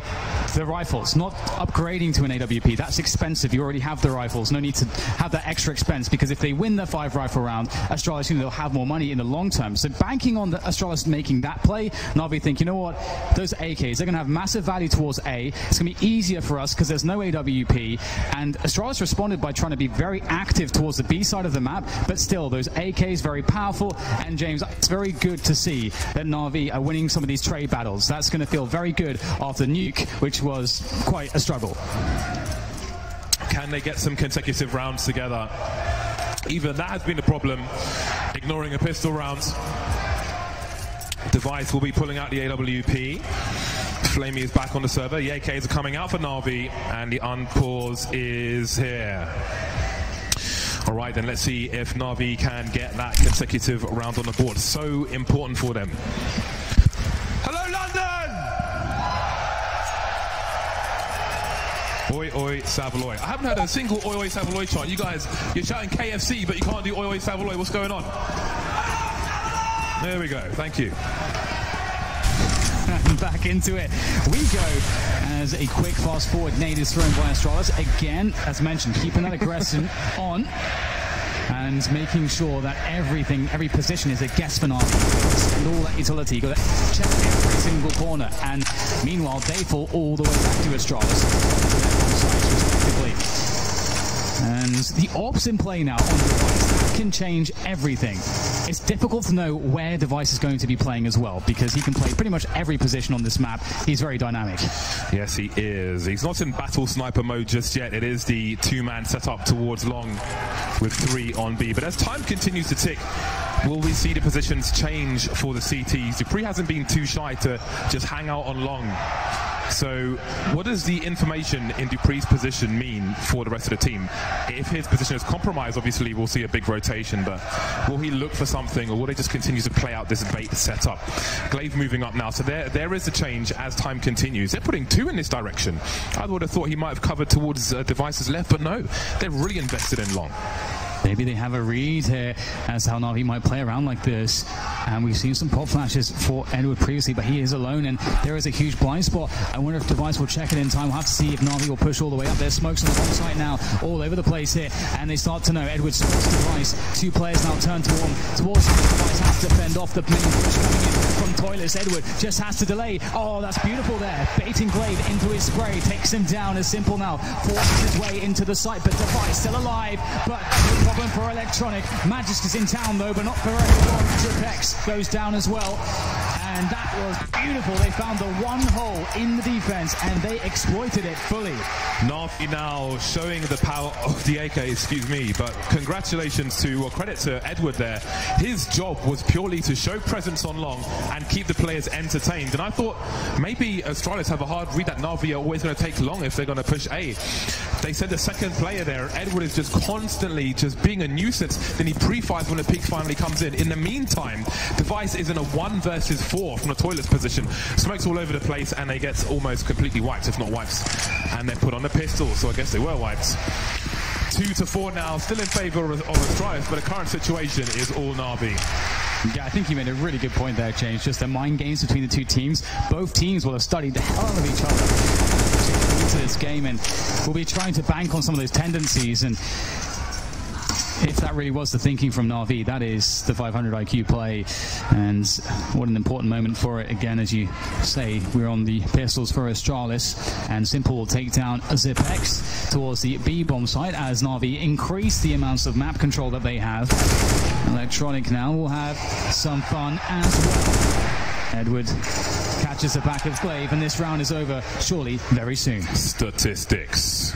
Speaker 2: the rifles, not upgrading to an AWP. That's expensive. You already have the rifles. No need to have that extra expense, because if they win the 5 rifle round, Astralis, they'll have more money in the long term. So banking on the Astralis making that play, Navi think, you know what, those AKs, they're going to have massive value towards A. It's going to be easier for us because there's no AWP. And Astralis responded by trying to be very active towards the B side of the map, but still, those AKs very powerful. And James, it's very good to see that Navi are winning some of these trade battles. That's going to feel very good after Nuke, which was quite a struggle.
Speaker 1: Can they get some consecutive rounds together? Even that has been a problem, ignoring a pistol round. Device will be pulling out the AWP. Flamey is back on the server. The AKs are coming out for Navi, and the unpause is here. All right, then let's see if Navi can get that consecutive round on the board. So important for them. Hello, London! Oi, oi, Savaloy. I haven't heard a single oi, oi, Savaloy chant. You guys, you're shouting KFC, but you can't do oi, oi, Savaloy. What's going on? There we go. Thank you.
Speaker 2: Back into it we go as a quick fast forward nade is thrown by Astralis. Again, as mentioned, keeping that aggression on and making sure that every position is a guess for Navi. And all that utility, you've got to check every single corner. And meanwhile, they fall all the way back to Astralis, respectively. And the ops in play now on Device, that can change everything. It's difficult to know where Device is going to be playing as well, because he can play pretty much every position on this map. He's very dynamic.
Speaker 1: Yes, he is. He's not in battle sniper mode just yet. It is the 2-man setup towards long with 3 on B. But as time continues to tick, will we see the positions change for the CTs? Dupree hasn't been too shy to just hang out on long. So what does the information in Dupree's position mean for the rest of the team? If his position is compromised, obviously we'll see a big rotation, but will he look for something, or will they just continue to play out this bait setup? Glaive moving up now, so there is a change as time continues. They're putting 2 in this direction. I would have thought he might have covered towards Device's left, but no, they're really invested in long.
Speaker 2: Maybe they have a read here as how Navi might play around like this. And we've seen some pop flashes for Edward previously, but he is alone, and there is a huge blind spot. I wonder if Device will check it in time. We'll have to see if Navi will push all the way up there. Smokes on the bottom side now, all over the place here. And they start to know Edward spots Device. 2 players now turn towards him. Device has to fend off the main push coming in from Toilers. Edward just has to delay. Oh, that's beautiful there. Baiting Glaive into his spray. Takes him down as simple now. Forces his way into the site, but Device still alive. But no problem for Electronic. Magisk is in town though, but not for everyone. Tripex goes down as well. And that was beautiful. They found the one hole in the defense and they exploited it fully.
Speaker 1: Navi now showing the power of the AK, excuse me, but congratulations to, or credit to Edward there. His job was purely to show presence on long and keep the players entertained. And I thought maybe Astralis have a hard read that Navi are always going to take long if they're going to push A. they said the second player there, Edward, is just constantly just being a nuisance. Then he pre-fires when the peak finally comes in. In the meantime, Device is in a 1 versus 4 from the toilets position. Smokes all over the place, and they get almost completely wiped, if not wipes. And they're put on the pistol, so I guess they were wiped. 2-4 now, still in favour of Astralis, but the current situation is all Navi.
Speaker 2: Yeah, I think you made a really good point there, James. Just the mind games between the two teams. Both teams will have studied the hell out of each other into this game, and will be trying to bank on some of those tendencies. And if that really was the thinking from Navi, that is the 500 IQ play, and what an important moment for it. Again, as you say, we're on the pistols for Astralis, and Simple will take down Zipex towards the B-bomb site as Navi increase the amounts of map control that they have. Electronic now will have some fun as well. Edward catches the back of Glaive, and this round is over, surely, very soon.
Speaker 1: Statistics.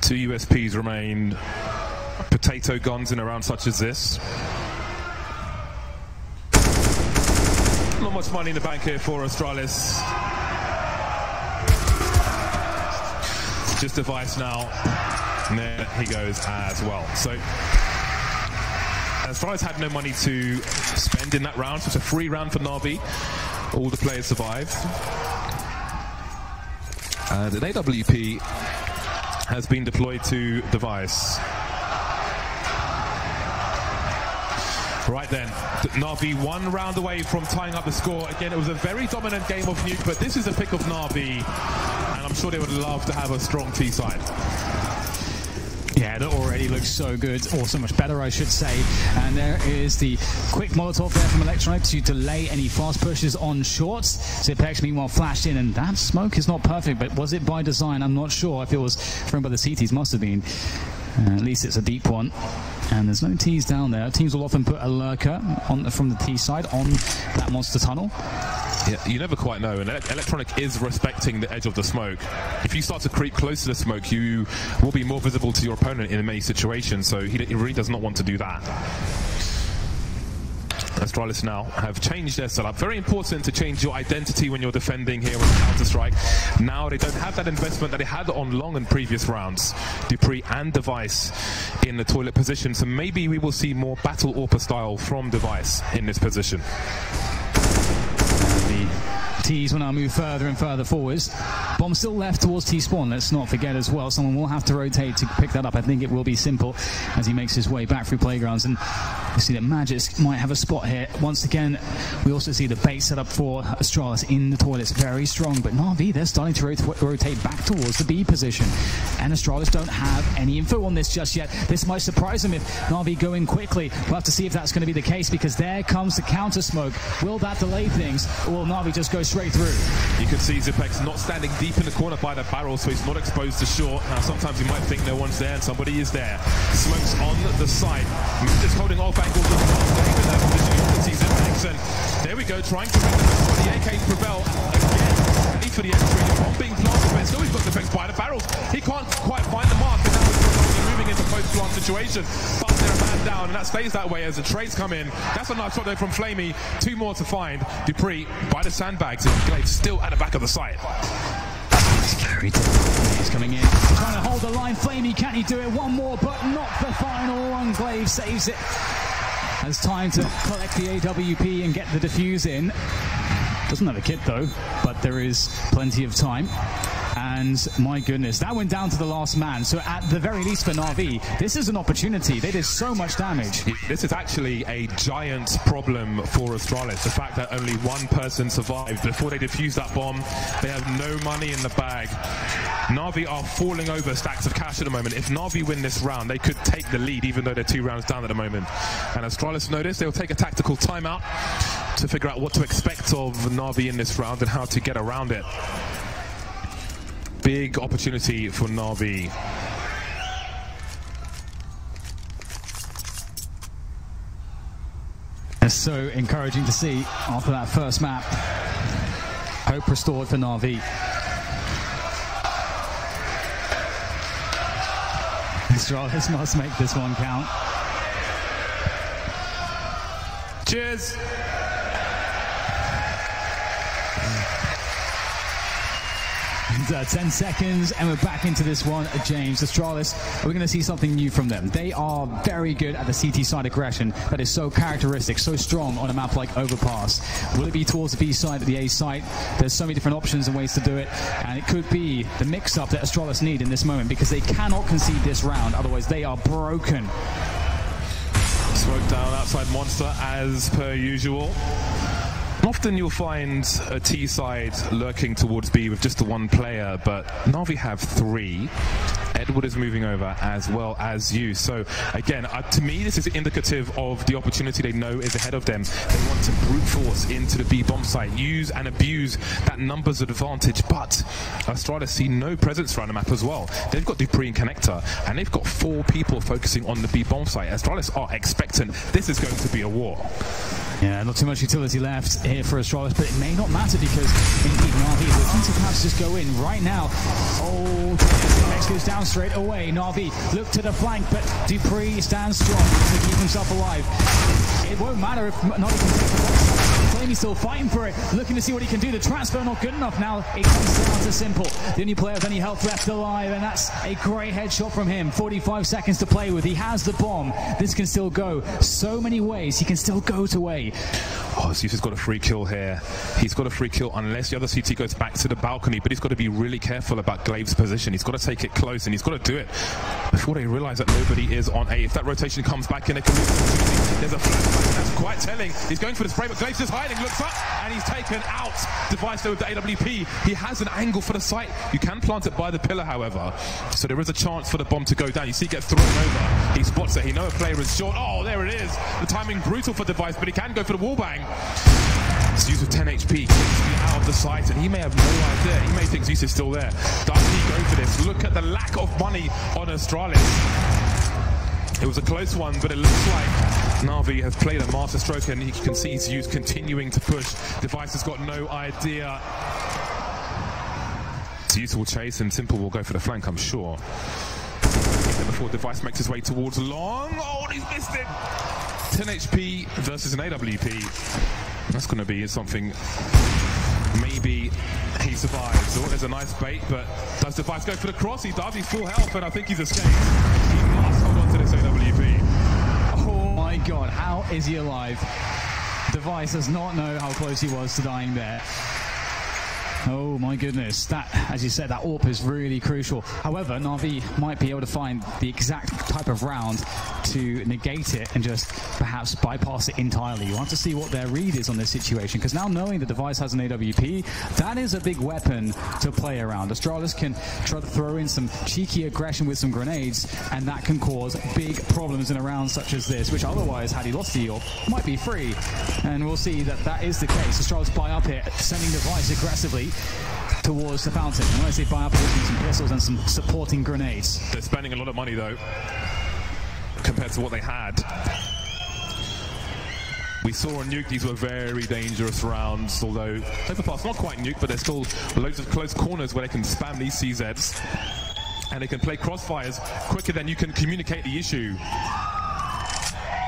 Speaker 1: 2 USPs remain. Potato guns in a round such as this. Not much money in the bank here for Astralis. Just Device now. And there he goes as well. So Astralis had no money to spend in that round. So it's a free round for Navi. All the players survived. And an AWP has been deployed to Device. Right then, Navi 1 round away from tying up the score. Again, it was a very dominant game of Nuke, but this is a pick of Navi, and I'm sure they would love to have a strong T side.
Speaker 2: Yeah, that already looks so good, or so much better, I should say. And there is the quick Molotov there from Electronic to delay any fast pushes on shorts. Zipex, meanwhile, flashed in, and that smoke is not perfect, but was it by design? I'm not sure. If it was thrown by the CTs, must have been. At least it's a deep one. And there's no T's down there. Teams will often put a lurker from the T side on that monster tunnel.
Speaker 1: Yeah, you never quite know, and Electronic is respecting the edge of the smoke. If you start to creep close to the smoke, you will be more visible to your opponent in many situations, so he really does not want to do that. Astralis now have changed their setup. Very important to change your identity when you're defending here on Counter-Strike. Now they don't have that investment that they had on Long in previous rounds. Dupree and Device in the toilet position, so maybe we will see more Battle AWPer style from Device in this position.
Speaker 2: T's will now move further and further forwards. Bomb still left towards T-spawn. Let's not forget as well, someone will have to rotate to pick that up. I think it will be Simple as he makes his way back through Playgrounds. And you see that Magis might have a spot here. Once again, we also see the bait set up for Astralis in the toilets. Very strong, but Navi, they're starting to rotate back towards the B position. And Astralis don't have any info on this just yet. This might surprise them if Navi go in quickly. We'll have to see if that's going to be the case, because there comes the counter smoke. Will that delay things, or will Navi just go straight through?
Speaker 1: You can see Zipex not standing deep in the corner by the barrel, so he's not exposed to short. Now sometimes you might think no one's there and somebody is there. Smokes on the side. Just holding off angles of the position. You can see Zipex, and there we go, trying to make the AK prevail again. Ready for the entry. Bomb being planted, but still he's got Zipex by the barrels. He can't quite find the mark, and now he's moving into post-plant situation. But they're a man down, and that stays that way as the trades come in. That's a nice shot though from Flamey. 2 more to find. Dupree by the sandbags, and Glaive still at the back of the site.
Speaker 2: Very difficult. He's coming in, trying to hold the line. Flamey, can he do it? One more, but not the final one. Glaive saves it. Has time to collect the AWP and get the defuse in. Doesn't have a kit though, but there is plenty of time. And my goodness, that went down to the last man. So at the very least for Navi, this is an opportunity. They did so much damage.
Speaker 1: This is actually a giant problem for Astralis. The fact that only one person survived before they defused that bomb. They have no money in the bag. Navi are falling over stacks of cash at the moment. If Navi win this round, they could take the lead, even though they're 2 rounds down at the moment. And Astralis notice they'll take a tactical timeout to figure out what to expect of Navi in this round and how to get around it. Big opportunity for Navi.
Speaker 2: It's so encouraging to see after that first map. Hope restored for Navi. Astralis must make this one count.
Speaker 1: Cheers.
Speaker 2: 10 seconds, and we're back into this one. James, Astralis, we're going to see something new from them. They are very good at the CT side aggression that is so characteristic, so strong on a map like Overpass. Will it be towards the B side or the A side? There's so many different options and ways to do it, and it could be the mix-up that Astralis need in this moment, because they cannot concede this round, otherwise they are broken.
Speaker 1: Smoke down outside Monster as per usual. Often you'll find a T side lurking towards B with just the one player, but Navi have three. Edward is moving over as well as you. So again, to me, this is indicative of the opportunity they know is ahead of them. They want to brute force into the B bomb site, use and abuse that numbers advantage, but Astralis see no presence around the map as well. They've got Dupree and Connector, and they've got 4 people focusing on the B bomb site. Astralis are expectant. This is going to be a war.
Speaker 2: Yeah, not too much utility left here for Astralis, but it may not matter because indeed Navi is looking to perhaps just go in right now. Oh, Next goes down straight away. Navi look to the flank, but Dupree stands strong to keep himself alive. It won't matter if Navi can take the box. Flamey's still fighting for it, looking to see what he can do. The transfer not good enough now. It comes down to Simple. The only player with any health left alive, and that's a great headshot from him. 45 seconds to play with. He has the bomb. This can still go so many ways. He can still go to A.
Speaker 1: Oh, Zeus has got a free kill here. He's got a free kill unless the other CT goes back to the balcony, but he's got to be really careful about Glaive's position. He's got to take it close, and he's got to do it before they realise that nobody is on A. If that rotation comes back in, they can move. There's a flashback. That's quite telling. He's going for the spray, but Glaive's just hiding. Looks up, and he's taken out. Device there with the AWP. He has an angle for the site. You can plant it by the pillar, however, so there is a chance for the bomb to go down. You see it get thrown over. He spots it. He knows a player is short. Oh, there it is. The timing brutal for Device, but he can go for the wall bang. Zeus with 10 HP, out of the sight, and he may have no idea. He may think Zeus is still there. Does he go for this? Look at the lack of money on Astralis. It was a close one, but it looks like Navi has played a master stroke, and he can see Zeus continuing to push. Device has got no idea. Zeus will chase, and Simple will go for the flank, I'm sure. And before Device makes his way towards long. Oh, and he's missed it. 10 HP versus an AWP. That's going to be something. Maybe he survives. Oh, there's a nice bait, but does Device go for the cross? He does. He's full health, and I think he's escaped. He must hold on to this AWP.
Speaker 2: Oh my god, how is he alive? Device does not know how close he was to dying there. Oh my goodness, that, as you said, that AWP is really crucial. However, Navi might be able to find the exact type of round to negate it and just perhaps bypass it entirely. You want to see what their read is on this situation, because now knowing the Device has an AWP, that is a big weapon to play around. Astralis can try to throw in some cheeky aggression with some grenades, and that can cause big problems in a round such as this, which otherwise, had he lost the AWP, might be free. And we'll see that that is the case. Astralis buy up here, sending Device aggressively towards the fountain. And when I say buy up, using some pistols and some supporting grenades.
Speaker 1: They're spending a lot of money though, compared to what they had. We saw on Nuke these were very dangerous rounds, although Overpass not quite Nuke, but there's still loads of close corners where they can spam these CZs, and they can play crossfires quicker than you can communicate the issue.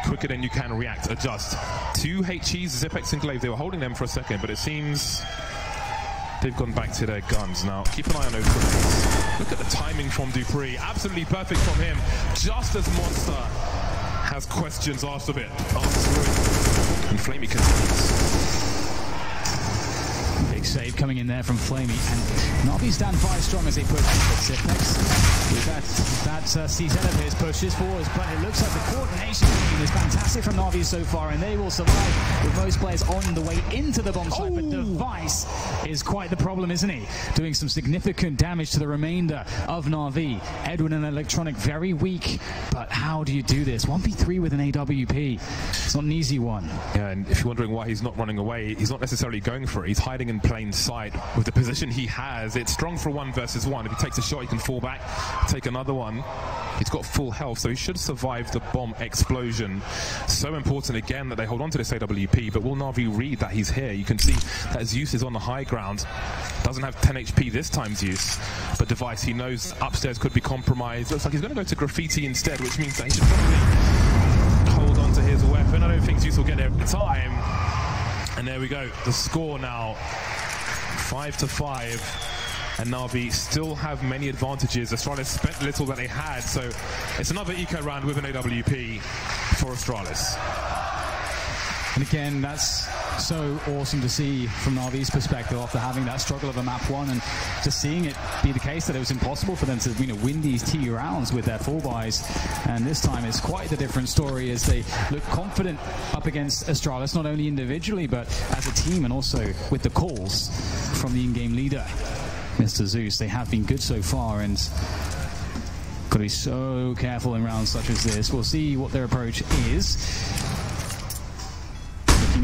Speaker 1: Quicker than you can react, adjust. 2 HEs, Zipex and Glaive, they were holding them for a second, but it seems they've gone back to their guns now. Keep an eye on those grenades. Look at the timing from Dupree. Absolutely perfect from him. Just as Monster has questions asked of it. And Flamey continues.
Speaker 2: Big save coming in there from Flamey, and Navi stand 5 strong as they push. But Zipex, with that CZ of his pushes forwards, but it looks like the coordination is fantastic from Navi so far, and they will survive with most players on the way into the bomb site. But Device is quite the problem, isn't he? Doing some significant damage to the remainder of Navi. Edwin and Electronic very weak, but how do you do this? 1v3 with an AWP. It's not an easy one.
Speaker 1: Yeah, and if you're wondering why he's not running away, he's not necessarily going for it. He's hiding in plain sight with the position he has. It's strong for 1 versus 1. If he takes a shot, he can fall back, take another one. He's got full health, so he should survive the bomb explosion. So important again that they hold on to this AWP, but will Navi read that he's here? You can see that Zeus is on the high ground. Doesn't have 10 HP this time, Zeus. But Device, he knows upstairs could be compromised. Looks like he's going to go to Graffiti instead, which means that he should probably hold on to his weapon. I don't think Zeus will get there at the time. And there we go. The score now, 5-5. and Navi still have many advantages. Astralis spent little that they had, so it's another eco round with an AWP for Astralis.
Speaker 2: And again, that's so awesome to see from Navi's perspective after having that struggle of a map 1 and just seeing it be the case that it was impossible for them to win these T rounds with their full buys. And this time it's quite a different story as they look confident up against Astralis, not only individually but as a team, and also with the calls from the in-game leader, Mr. Zeus. They have been good so far and got to be so careful in rounds such as this. We'll see what their approach is.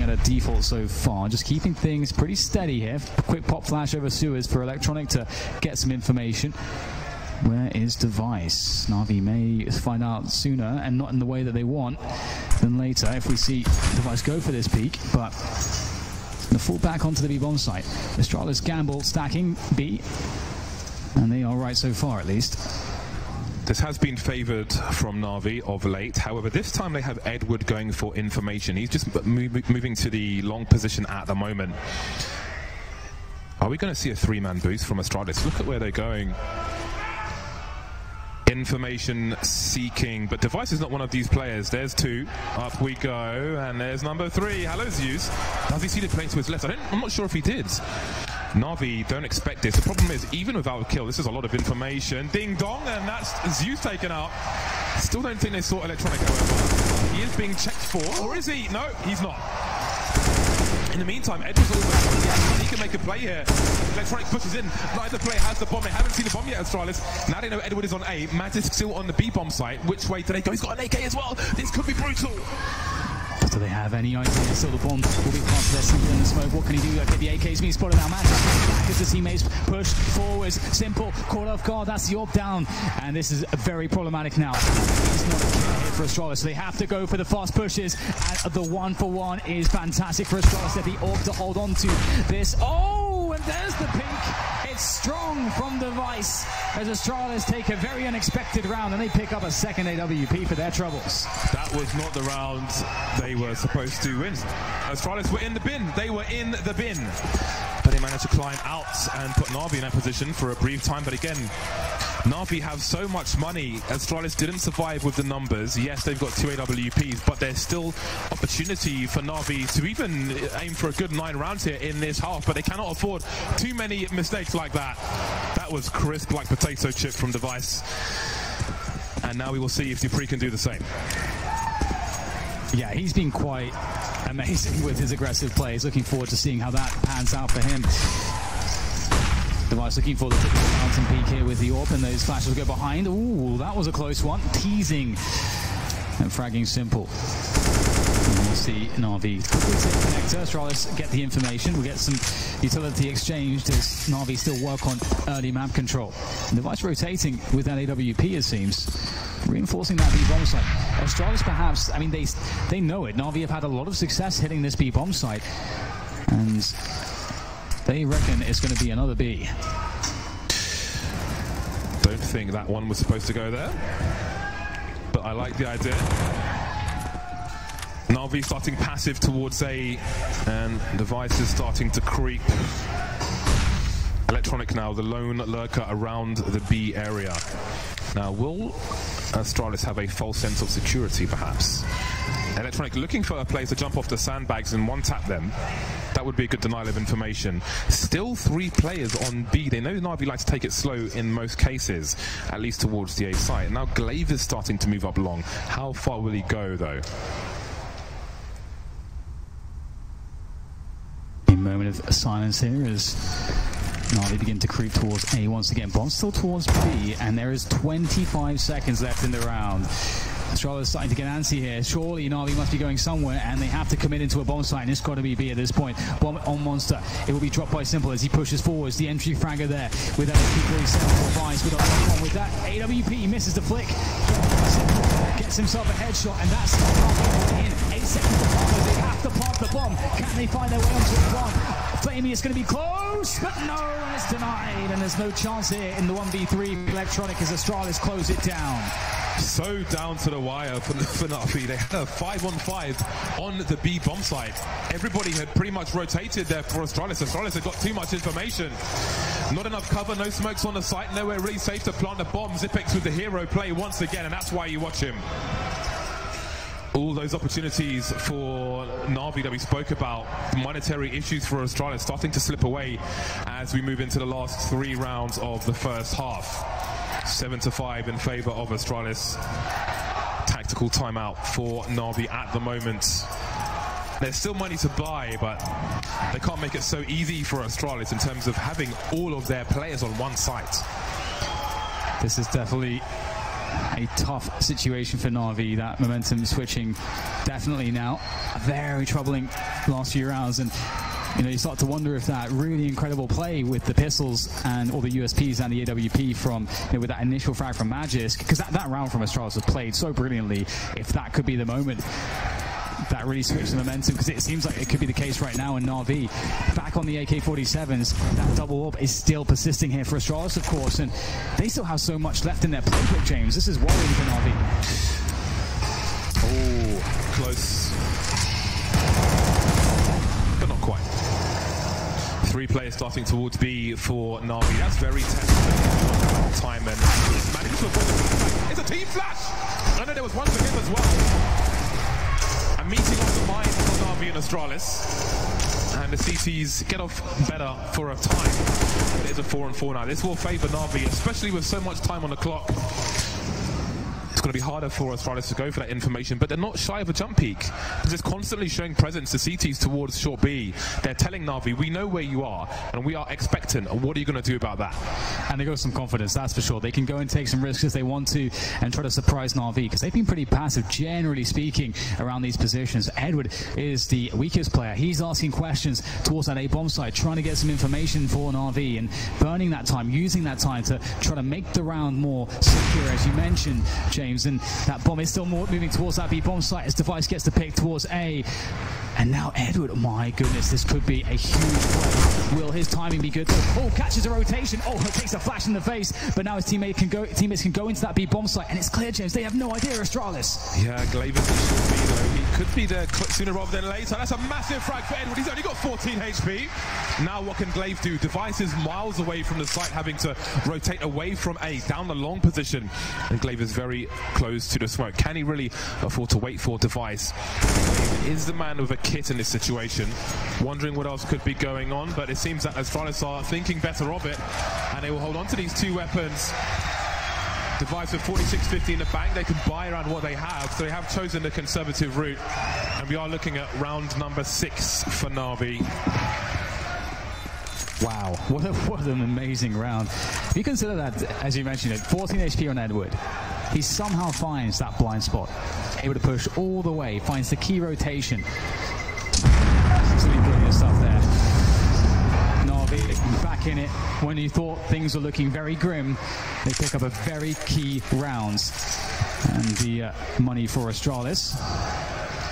Speaker 2: At a default so far, just keeping things pretty steady here. Quick pop flash over sewers for Electronic to get some information. Where is Device? Navi may find out sooner and not in the way that they want than later if we see Device go for this peak, but the fall back onto the B bomb site. Astralis gamble stacking B, and they are right so far at least.
Speaker 1: This has been favoured from Navi of late. However, this time they have Edward going for information. He's just moving to the long position at the moment. Are we going to see a 3-man boost from Astralis? Look at where they're going. Information seeking, but Device is not one of these players. There's 2. Up we go, and there's number 3. Hello, Zeus. Does he see the plane to his left? I'm not sure if he did. Navi don't expect this. The problem is, even without a kill, this is a lot of information. Ding dong, and that's Zeus taken out. Still don't think they saw Electronic, however. He is being checked for, or is he? No, he's not. In the meantime, Edward's always he can make a play here. Electronic pushes in. Neither player has the bomb. They haven't seen the bomb yet, Astralis. Now they know Edward is on A. Mantis still on the B bomb site. Which way do they go? He's got an AK as well. This could be brutal.
Speaker 2: Do they have any idea? Still the bomb will be past their Simple in the smoke. What can he do? Okay, the AK's being spotted now. Mantis back as the teammates push forwards. Simple caught off guard. That's the AWP down. And this is very problematic now. It's not a kill here for Astralis, so they have to go for the fast pushes. And the 1-for-1 is fantastic for Astralis. They have the AWP to hold on to this. Oh, and there's the peak. It's strong from Device as Astralis take a very unexpected round and they pick up a second AWP for their troubles.
Speaker 1: That was not the round they were supposed to win. Astralis were in the bin. They were in the bin. But they managed to climb out and put Navi in that position for a brief time. But again, Navi have so much money. Astralis didn't survive with the numbers. Yes, they've got 2 AWPs, but there's still opportunity for Navi to even aim for a good 9 rounds here in this half. But they cannot afford too many mistakes like that. That was crisp like potato chip from Device. And now we will see if Dupree can do the same.
Speaker 2: Yeah, he's been quite amazing with his aggressive plays. Looking forward to seeing how that pans out for him. Device looking for the typical mountain peak here with the AWP, and those flashes go behind. Ooh, that was a close one. Teasing and fragging Simple. And we'll see Navi quickly take connector. Astralis get the information. We'll get some utility exchanged as Navi still work on early map control. And Device rotating with that AWP, it seems. Reinforcing that B-bomb site. Astralis perhaps, I mean, they know it. Navi have had a lot of success hitting this B-bomb site. And they reckon it's going to be another B.
Speaker 1: Don't think that one was supposed to go there. But I like the idea. Navi starting passive towards A. And Device is starting to creep. Electronic now, the lone lurker around the B area. Now, will Astralis have a false sense of security, perhaps? Electronic looking for a place to jump off the sandbags and one-tap them. That would be a good denial of information. Still 3 players on B. They know Navi like to take it slow in most cases, at least towards the A site. Now Glaive is starting to move up long. How far will he go, though?
Speaker 2: A moment of silence here as Navi begin to creep towards A once again. Bomb still towards B, and there is 25 seconds left in the round. Astralis is starting to get antsy here. Surely Navi must be going somewhere, and they have to commit into a bomb site, and it's got to be B at this point. Bomb on Monster. It will be dropped by Simple as he pushes forwards. The entry fragger there with that Device with a with that AWP. He misses the flick. Simple gets himself a headshot, and that's in 8 seconds to follow. They have to plant the bomb. Can they find their way onto the bomb? Flamey is going to be close, but no, and it's denied, and there's no chance here in the 1v3 Electronic as Astralis close it down.
Speaker 1: So down to the wire for Navi. They had a 5-on-5 on the B bomb site. Everybody had pretty much rotated there for Astralis. Astralis had got too much information. Not enough cover, no smokes on the site, nowhere really safe to plant a bomb. Zipex with the hero play once again, and that's why you watch him. All those opportunities for Navi that we spoke about, monetary issues for Astralis starting to slip away as we move into the last 3 rounds of the first half. 7-5 in favor of Astralis. Tactical timeout for Navi at the moment. There's still money to buy, but they can't make it so easy for Astralis in terms of having all of their players on one site.
Speaker 2: This is definitely a tough situation for Navi. That momentum switching definitely now. A very troubling last few rounds, and you start to wonder if that really incredible play with the pistols and all the USPs and the AWP from with that initial frag from Magisk, because that round from Astralis was played so brilliantly, if that could be the moment that really switched the momentum, because it seems like it could be the case right now in Navi. Back on the AK-47s, that double up is still persisting here for Astralis, of course, and they still have so much left in their playbook, James. This is worrying for Navi.
Speaker 1: Oh, close. But not quite. 3 players starting towards B for Navi. That's very tense. Time and managed to avoid. It's a team flash! I know there was one for him as well. A meeting on the mind for Navi and Astralis. And the CTs get off better for a time. But it is a 4-on-4 now. This will favour Navi, especially with so much time on the clock. It's going to be harder for Astralis to go for that information, but they're not shy of a jump peek. They're just constantly showing presence to CTs towards short B. They're telling Navi, we know where you are, and we are expectant. What are you going to do about that?
Speaker 2: And they got some confidence, that's for sure. They can go and take some risks as they want to and try to surprise Navi, because they've been pretty passive, generally speaking, around these positions. Edward is the weakest player. He's asking questions towards that A-bomb site, trying to get some information for Navi and burning that time, using that time to try to make the round more secure, as you mentioned, James. And that bomb is still more moving towards that B-bomb site as Device gets the pick towards A. And now Edward, my goodness, this could be a huge play. Will his timing be good? Oh, catches a rotation. Oh, takes a flash in the face. But now his teammates can go into that B-bomb site. And it's clear, James, they have no idea, Astralis.
Speaker 1: Yeah, Glavis should be, though. He could be there sooner rather than later. That's a massive frag for Edward. He's only got 14 HP. Now what can Glaive do? Device is miles away from the site, having to rotate away from A, down the long position. And Glaive is very close to the smoke. Can he really afford to wait for Device? Glaive is the man with a kit in this situation. Wondering what else could be going on, but it seems that Astralis are thinking better of it, and they will hold on to these 2 weapons. Device with 4650 in the bank, they can buy around what they have, so they have chosen the conservative route, and we are looking at round number 6 for Navi.
Speaker 2: Wow, what an amazing round. If you consider that, as you mentioned, 14 HP on Edward, he somehow finds that blind spot, able to push all the way, finds the key rotation. Absolutely brilliant stuff there. Navi back in it when you thought things were looking very grim. They pick up a very key round, and the money for Astralis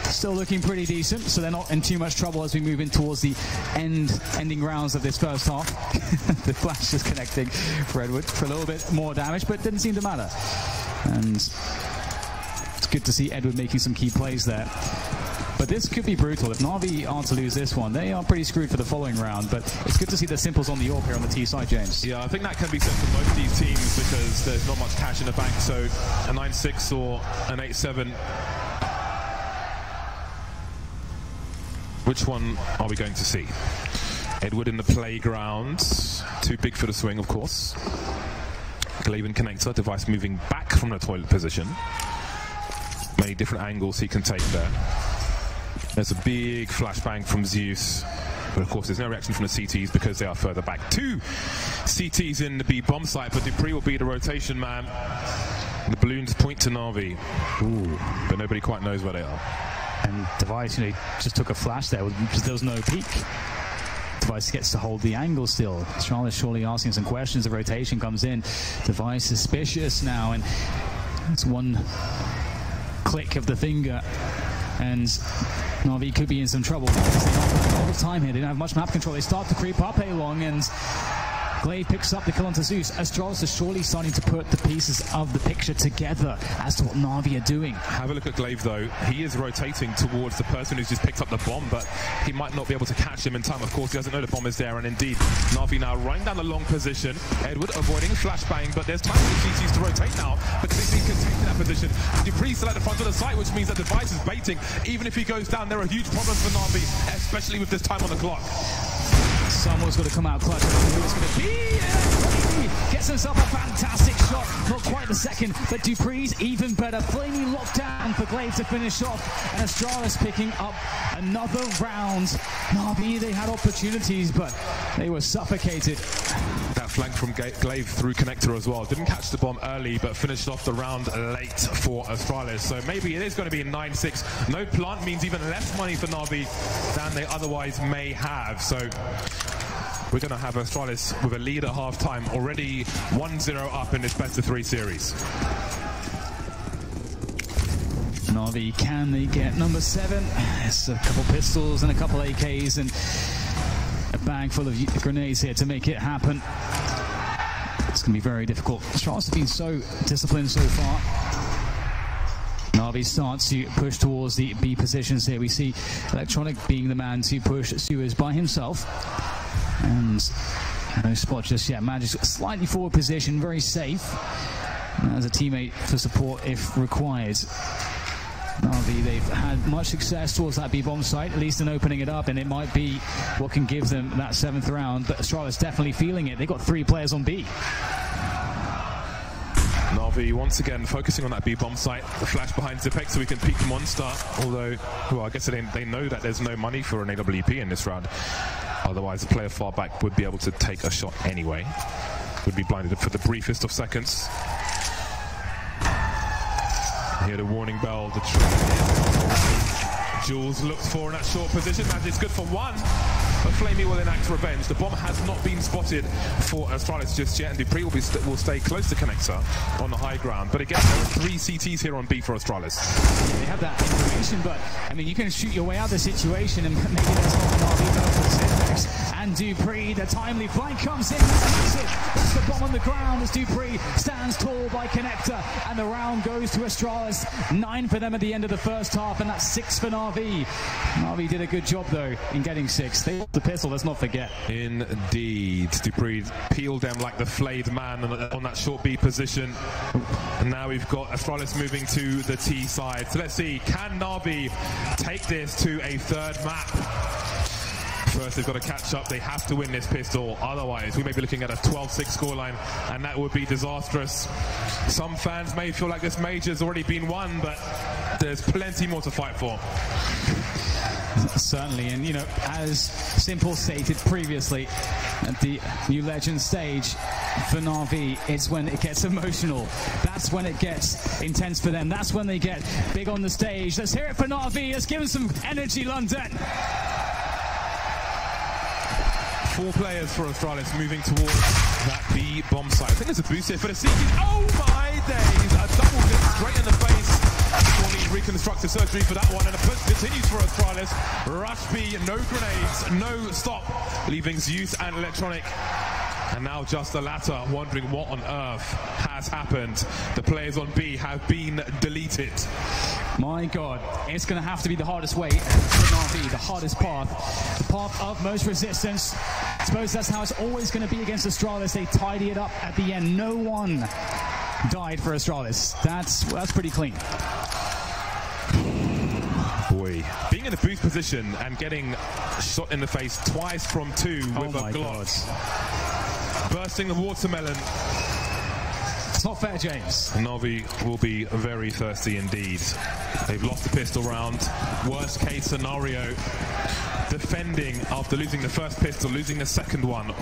Speaker 2: still looking pretty decent, so they're not in too much trouble as we move in towards the ending rounds of this first half. The flash is connecting for Edward for a little bit more damage, but it didn't seem to matter. And it's good to see Edward making some key plays there. But this could be brutal. If Navi are to lose this one, they are pretty screwed for the following round. But it's good to see the simples on the AWP here on the T side, James.
Speaker 1: Yeah, I think that can be said for most of these teams, because there's not much cash in the bank. So a 9-6 or an 8-7. Which one are we going to see? Edward in the playground. Too big for the swing, of course. Glaven connector, Device moving back from the toilet position. Many different angles he can take there. There's a big flashbang from Zeus. But of course, there's no reaction from the CTs because they are further back. 2 CTs in the B bomb site, but Dupree will be the rotation man. The balloons point to Navi. Ooh, but nobody quite knows where they are.
Speaker 2: And Device, just took a flash there because there was no peek. Device gets to hold the angle still. Astralis surely asking some questions. The rotation comes in. Device suspicious now, and it's one click of the finger, and Navi could be in some trouble because they don't have a lot of time here. They don't have much map control. They start to creep up A long, and Glaive picks up the kill onto Zeus. Astralis is surely starting to put the pieces of the picture together as to what Navi are doing.
Speaker 1: Have a look at Glaive though. He is rotating towards the person who's just picked up the bomb, but he might not be able to catch him in time. Of course, he doesn't know the bomb is there, and indeed, Navi now running down the long position. Edward avoiding flashbang, but there's time for the GCs to rotate now because he's been contained in that position. Dupree's still at the front of the site, which means that Device is baiting. Even if he goes down, there are huge problems for Navi, especially with this time on the clock.
Speaker 2: Someone's got to come out clutch. Who it's going to be? Gets himself a fantastic shot. Not quite the second, but Dupree's even better. Flamey locked down for Glaive to finish off. And Astralis picking up another round. Navi, they had opportunities, but they were suffocated.
Speaker 1: That flank from Glaive through connector as well. Didn't catch the bomb early, but finished off the round late for Astralis. So maybe it is going to be a 9-6. No plant means even less money for Navi than they otherwise may have. So we're going to have Astralis with a lead at half-time, already 1-0 up in this best-of-3 series.
Speaker 2: Navi, can they get number 7? It's a couple pistols and a couple AKs and a bag full of grenades here to make it happen. It's going to be very difficult. Astralis have been so disciplined so far. Navi starts to push towards the B positions here. We see Electronic being the man to push Suez by himself. And no spot just yet. Magic's slightly forward position, very safe. As a teammate for support if required. Navi, they've had much success towards that B-bomb site, at least in opening it up, and it might be what can give them that 7th round, but Astralis definitely feeling it. They've got 3 players on B.
Speaker 1: Navi once again focusing on that B-bomb site. The flash behind Zipek so we can peek the monster, although, well, I guess they know that there's no money for an AWP in this round. Otherwise, the player far back would be able to take a shot anyway. Would be blinded for the briefest of seconds. Hear the warning bell, the Jules looked for in that short position. Magic's good for 1, but Flamey will enact revenge. The bomb has not been spotted for Astralis just yet, and Dupree will stay close to connector on the high ground. But again, there are 3 CTs here on B for Astralis.
Speaker 2: They have that information, but I mean, you can shoot your way out of the situation, and maybe there's not enough and Dupree, the timely flank comes in. That's the bomb on the ground as Dupree stands tall by connector, and the round goes to Astralis. 9 for them at the end of the first half, and that's 6 for Navi. Navi did a good job though in getting 6. They got the pistol, let's not forget.
Speaker 1: Indeed, Dupree peeled them like the flayed man on that short B position. And now we've got Astralis moving to the T side. So let's see, can Navi take this to a 3rd map? First, they've got to catch up. They have to win this pistol. Otherwise, we may be looking at a 12-6 scoreline, and that would be disastrous. Some fans may feel like this major's already been won, but there's plenty more to fight for.
Speaker 2: Certainly, and you know, as Simple stated previously at the New Legend stage, for Navi, it's when it gets emotional. That's when it gets intense for them. That's when they get big on the stage. Let's hear it for Navi. Let's give them some energy, London.
Speaker 1: 4 players for Astralis moving towards that B bomb site. I think there's a boost here for the CT. Oh my days! A double hit straight in the face. We'll need reconstructive surgery for that one, and the push continues for Astralis. Rush B, no grenades, no stop, leaving Zeus and Electronic. And now just the latter, wondering what on earth has happened. The players on B have been deleted.
Speaker 2: My God, it's going to have to be the hardest way for Navi, the hardest path. The path of most resistance. I suppose that's how it's always going to be against Astralis. They tidy it up at the end. No one died for Astralis. That's pretty clean.
Speaker 1: Boy, being in a boost position and getting shot in the face twice from 2 with a Glock. Bursting the watermelon.
Speaker 2: It's not fair, James.
Speaker 1: Navi will be very thirsty indeed. They've lost the pistol round. Worst case scenario, defending after losing the first pistol, losing the second one.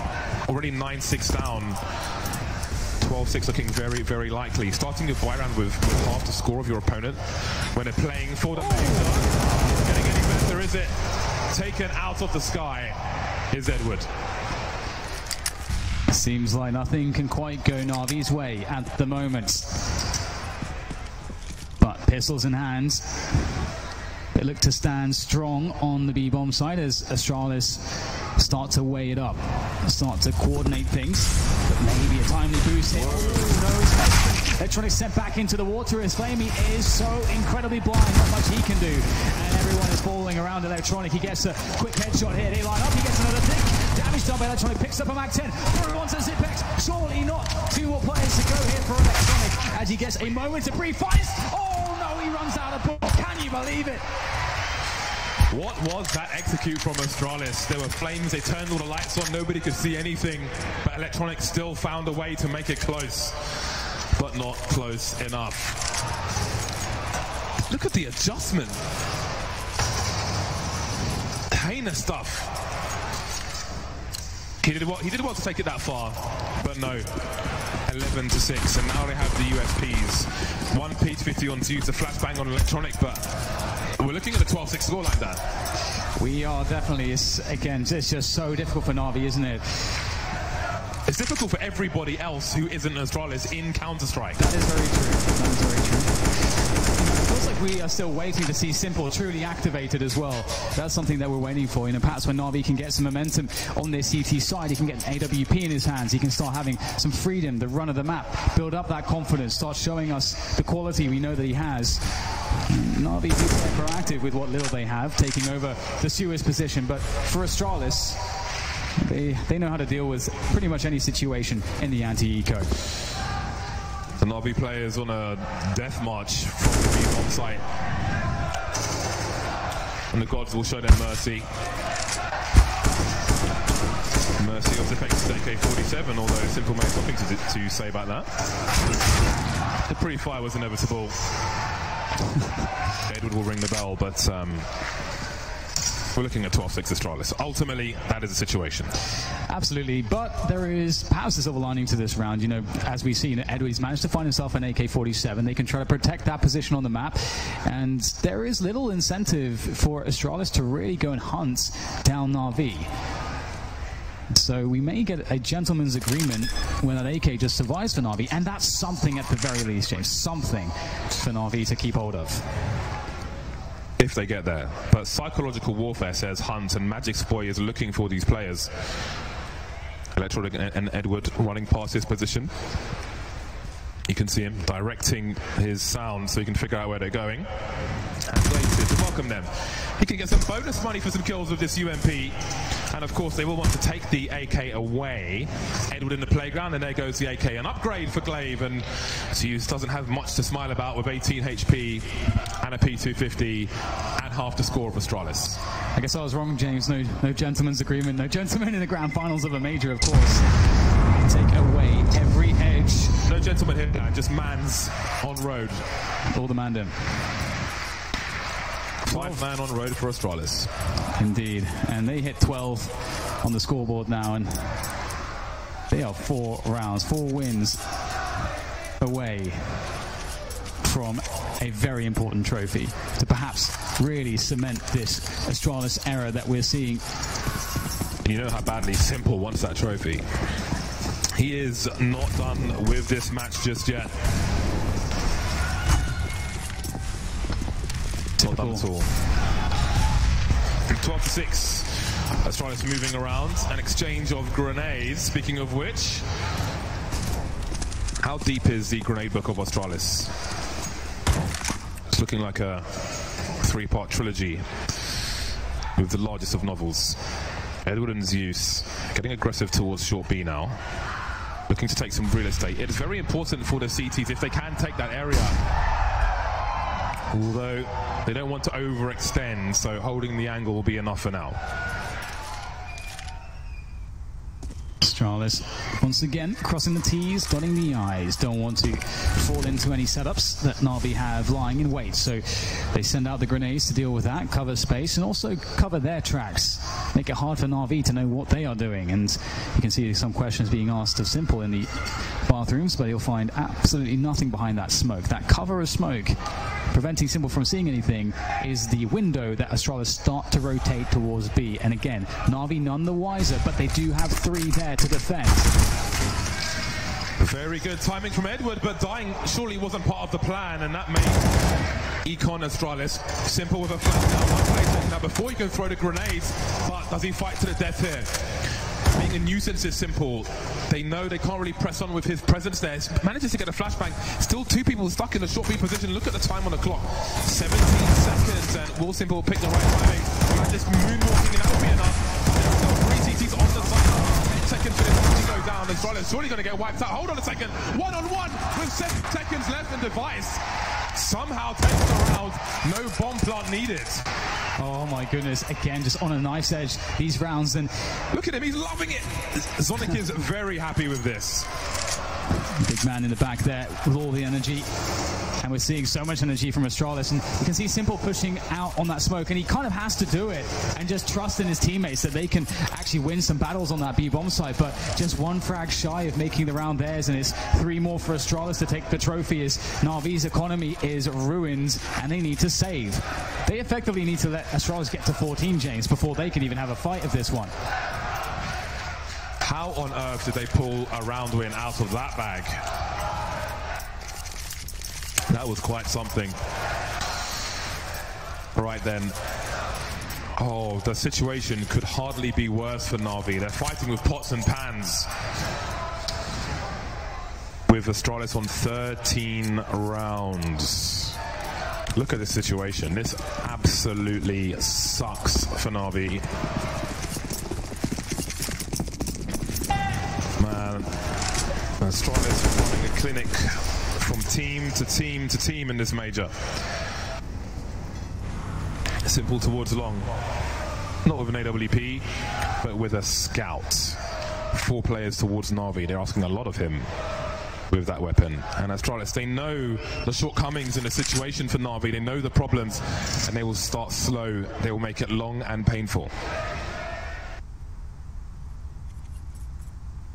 Speaker 1: Already 9-6 down. 12-6 looking very, very likely. Starting your buy round with half the score of your opponent when they're playing for the major. It's getting any better, is it? Taken out of the sky is Edward.
Speaker 2: Seems like nothing can quite go Navi's way at the moment. But pistols in hand. They look to stand strong on the B-bomb side as Astralis start to weigh it up, start to coordinate things. But maybe a timely boost here. Oh, no, Electronic sent back into the water as Flamey is so incredibly blind, not much he can do. And everyone is following around Electronic. He gets a quick headshot here. They line up, he gets another thing. Damage done by Electronic, picks up a Mag 10. Through onto Zipex. Surely not. Two more players to go here for Electronic as he gets a moment to breathe. Finds. Oh no, he runs out of ball. Can you believe it?
Speaker 1: What was that execute from Astralis? There were flames, they turned all the lights on, nobody could see anything, but Electronic still found a way to make it close, but not close enough. Look at the adjustment. Heinous stuff. He did well to take it that far, but no. 11-6, and now they have the USPs. One P50 on to use the flashbang on Electronic, but we're looking at a 12-6 scoreline there.
Speaker 2: We are definitely, again, it's just so difficult for Navi, isn't it?
Speaker 1: It's difficult for everybody else who isn't Astralis in Counter-Strike.
Speaker 2: That is very true. That is very true. It feels like we are still waiting to see Simple truly activated as well. That's something that we're waiting for. You know, perhaps when Navi can get some momentum on this CT side, he can get an AWP in his hands. He can start having some freedom, the run of the map, build up that confidence, start showing us the quality we know that he has. Navi do play proactive with what little they have, taking over the Suez position. But for Astralis, they know how to deal with pretty much any situation in the anti-eco.
Speaker 1: The Navi players on a death march from the B-bomb site. And the gods will show them mercy. Mercy of the Faceit AK-47, although Simple may have something to say about that. The pre-fire was inevitable. Edward will ring the bell, but we're looking at 12-6 Astralis. Ultimately, that is the situation.
Speaker 2: Absolutely, but there is perhaps a silver lining to this round. You know, as we see, you know, Edward's managed to find himself an AK-47. They can try to protect that position on the map, and there is little incentive for Astralis to really go and hunt down Navi. So we may get a gentleman's agreement when that AK just survives for Navi, and that's something at the very least, James. Something for Navi to keep hold of.
Speaker 1: If they get there. But psychological warfare says hunt, and Magic's boy is looking for these players. Electronic and Edward running past his position. You can see him directing his sound so he can figure out where they're going. And Blaze is to welcome them. He can get some bonus money for some kills with this UMP. And of course they will want to take the AK away. Edward in the playground, and there goes the AK. An upgrade for Glaive, and Zeus doesn't have much to smile about with 18 HP and a P250 and half the score of Astralis.
Speaker 2: I guess I was wrong, James. No gentleman's agreement. No gentleman in the grand finals of a major, of course. Take away every edge.
Speaker 1: No gentleman here, just mans on road.
Speaker 2: All the man in.
Speaker 1: 5-man on road for Astralis.
Speaker 2: Indeed, and they hit 12 on the scoreboard now, and they are 4 rounds, 4 wins away from a very important trophy to perhaps really cement this Astralis era that we're seeing.
Speaker 1: You know how badly Simple wants that trophy. He is not done with this match just yet. Not done at all. 12-6. Astralis moving around. An exchange of grenades. Speaking of which, how deep is the grenade book of Astralis? It's looking like a 3-part trilogy with the largest of novels. Edward and Zeus getting aggressive towards short B now. Looking to take some real estate. It's very important for the CTs if they can take that area. Although they don't want to overextend, so holding the angle will be enough for now.
Speaker 2: Astralis once again crossing the T's, dotting the I's. Don't want to fall into any setups that Navi have lying in wait, so they send out the grenades to deal with that, cover space, and also cover their tracks. Make it hard for Navi to know what they are doing, and you can see some questions being asked of Simple in the bathrooms, but you'll find absolutely nothing behind that smoke. That cover of smoke preventing Simple from seeing anything is the window that Astralis start to rotate towards B. And again, Navi none the wiser, but they do have 3 there to defend.
Speaker 1: Very good timing from Edward, but dying surely wasn't part of the plan, and that made Econ Astralis, Simple with a flash down, one play taken out before he can throw the grenades, but does he fight to the death here? Being a nuisance is Simple. They know they can't really press on with his presence there. Manages to get a flashbang. Still two people stuck in a short B position. Look at the time on the clock. 17 seconds, and will Simple pick the right timing. And just moonwalking, and that will be enough. There are 3 CTs on the side. 10 seconds for this to go down. Astralis surely going to get wiped out. Hold on a second. 1-on-1 with 7 seconds left, and Device somehow takes the round. No bomb plant needed.
Speaker 2: Oh my goodness, again, just on a knife's edge, these rounds. And
Speaker 1: look at him, he's loving it. Sonic is very happy with this.
Speaker 2: Big man in the back there with all the energy. And we're seeing so much energy from Astralis, and you can see Simple pushing out on that smoke, and he kind of has to do it and just trust in his teammates that they can actually win some battles on that B-bomb side. But just one frag shy of making the round theirs, and it's 3 more for Astralis to take the trophy as Navi's economy is ruined and they need to save. They effectively need to let Astralis get to 14, James, before they can even have a fight of this one.
Speaker 1: How on earth did they pull a round win out of that bag? That was quite something. Right then. Oh, the situation could hardly be worse for Navi. They're fighting with pots and pans. With Astralis on 13 rounds. Look at this situation. This absolutely sucks for Navi. Man, Astralis running a clinic from team to team to team in this major. Simple towards long. Not with an AWP, but with a scout. 4 players towards Navi. They're asking a lot of him with that weapon. And Astralis, they know the shortcomings in the situation for Navi. They know the problems, and they will start slow. They will make it long and painful.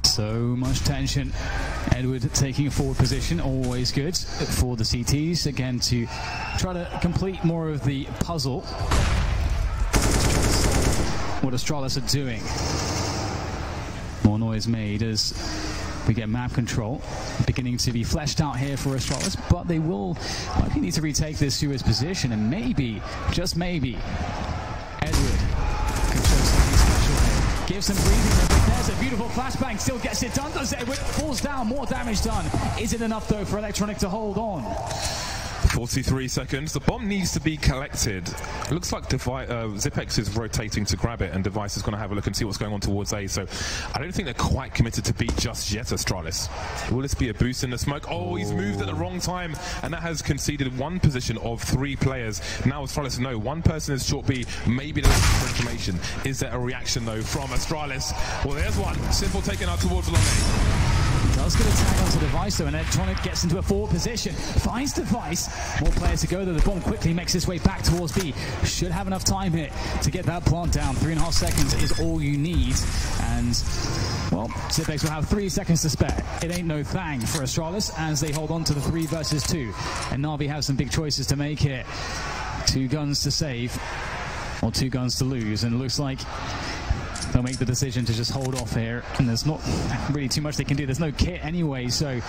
Speaker 2: So much tension. Edward taking a forward position, always good for the CTs, again to try to complete more of the puzzle. What Astralis are doing. More noise made as we get map control beginning to be fleshed out here for Astralis, but they will likely need to retake this to his position, and maybe, just maybe, Edward can show something special here. Give some breathing. There's a beautiful flashbang, still gets it done. Does Edward, falls down, more damage done. Is it enough though for Electronic to hold on?
Speaker 1: 43 seconds. The bomb needs to be collected. It looks like Zipex is rotating to grab it, and Device is going to have a look and see what's going on towards A. So I don't think they're quite committed to beat just yet, Astralis. Will this be a boost in the smoke? Oh, he's moved at the wrong time, and that has conceded 1 position of 3 players. Now Astralis know 1 person is short B. Maybe they're looking for information. Is there a reaction though from Astralis? Well, there's one. Simple taken out towards long A.
Speaker 2: Does get a tag onto Device though, and Electronic gets into a forward position. Finds Device. More players to go though. The bomb quickly makes its way back towards B. Should have enough time here to get that plant down. 3.5 seconds is all you need. And, well, Zipex will have 3 seconds to spare. It ain't no thang for Astralis as they hold on to the 3 versus 2. And Navi has some big choices to make here. 2 guns to save, or 2 guns to lose. And it looks like they'll make the decision to just hold off here, and there's not really too much they can do. There's no kit anyway, so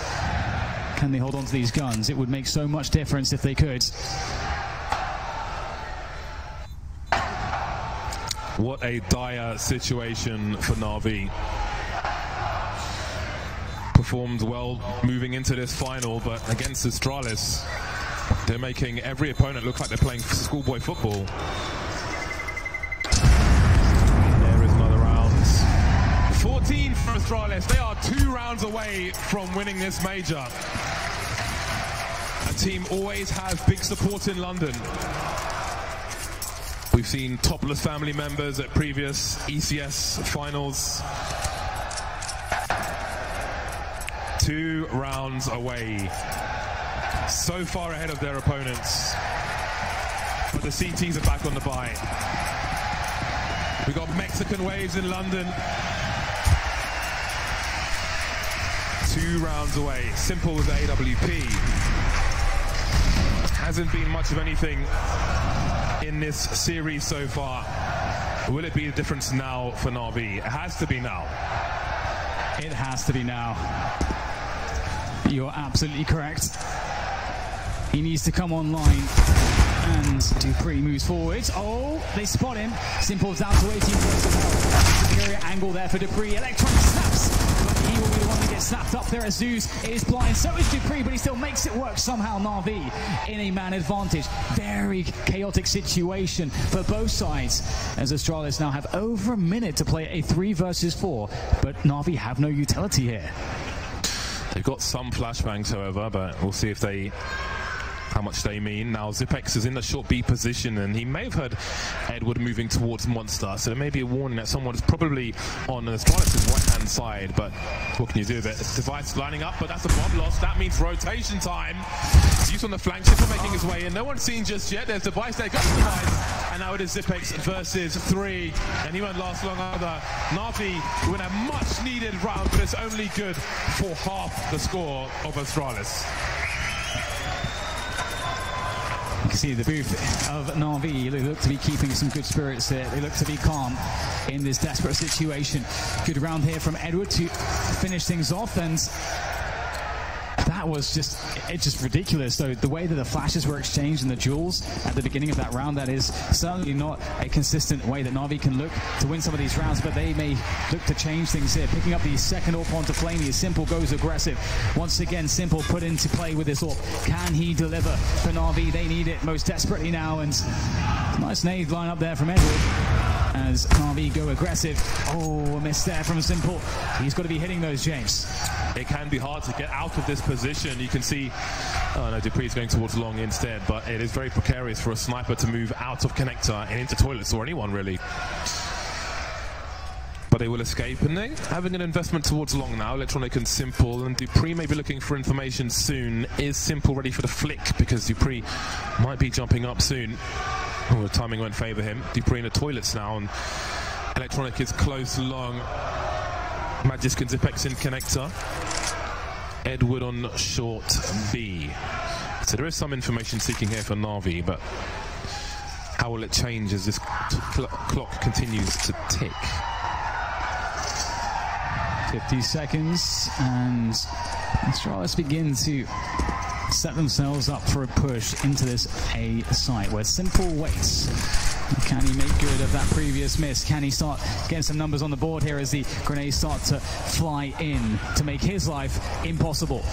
Speaker 2: can they hold on to these guns? It would make so much difference if they could.
Speaker 1: What a dire situation for Navi. Performed well moving into this final, but against Astralis, they're making every opponent look like they're playing schoolboy football. 14 for Astralis. They are 2 rounds away from winning this major. A team always has big support in London. We've seen topless family members at previous ECS finals. 2 rounds away. So far ahead of their opponents. But the CTs are back on the bye. We've got Mexican waves in London. 2 rounds away. Simple with AWP. Hasn't been much of anything in this series so far. Will it be the difference now for Navi? It has to be now.
Speaker 2: It has to be now. You're absolutely correct. He needs to come online And Dupree moves forward. Oh, they spot him. Simple's down to 18 points of health. Superior angle there for Dupree. Electronic snaps, but he will be the one that gets snapped up there as Zeus is blind. So is Dupree, but he still makes it work somehow. Navi in a man advantage. Very chaotic situation for both sides, as Astralis now have over a minute to play a 3 versus 4, but Navi have no utility here.
Speaker 1: They've got some flashbangs, however, but we'll see if they... how much they mean. Now Zipex is in the short B position, and he may have heard Edward moving towards Monster, so there may be a warning that someone is probably on Astralis' right-hand side, but what can you do with it? Device lining up, but that's a bomb loss. That means rotation time. Zeus on the flank, Simple making his way in. No one's seen just yet. There's Device there, goes Device, and now it is Zipex versus 3, and he won't last long either. Navi win a much-needed round, but it's only good for half the score of Astralis.
Speaker 2: You can see the booth of Navi. They look to be keeping some good spirits here. They look to be calm in this desperate situation. Good round here from Edward to finish things off, and that was just ridiculous. So the way that the flashes were exchanged and the duels at the beginning of that round, that is certainly not a consistent way that Navi can look to win some of these rounds, but they may look to change things here. Picking up the second AWP onto Flamey as Simple goes aggressive. Once again, Simple put into play with this AWP. Can he deliver for Navi? They need it most desperately now, and nice nade line up there from Edward as Navi go aggressive. Oh, a miss there from Simple. He's got to be hitting those, James.
Speaker 1: It can be hard to get out of this position. You can see, oh no, Dupree's going towards long instead, but it is very precarious for a sniper to move out of connector and into toilets, or anyone really. But they will escape, and they're having an investment towards long now. Electronic and Simple, and Dupree may be looking for information soon. Is Simple ready for the flick? Because Dupree might be jumping up soon. Oh, the timing won't favour him. Dupree in the toilets now, and Electronic is close long. Magisk and Zipex in connector. Edward on short B. So there is some information seeking here for Navi, but how will it change as this clock continues to tick?
Speaker 2: 50 seconds, and Astralis begin to set themselves up for a push into this A site where Simple waits. Can he make good of that previous miss? Can he start getting some numbers on the board here as the grenades start to fly in to make his life impossible?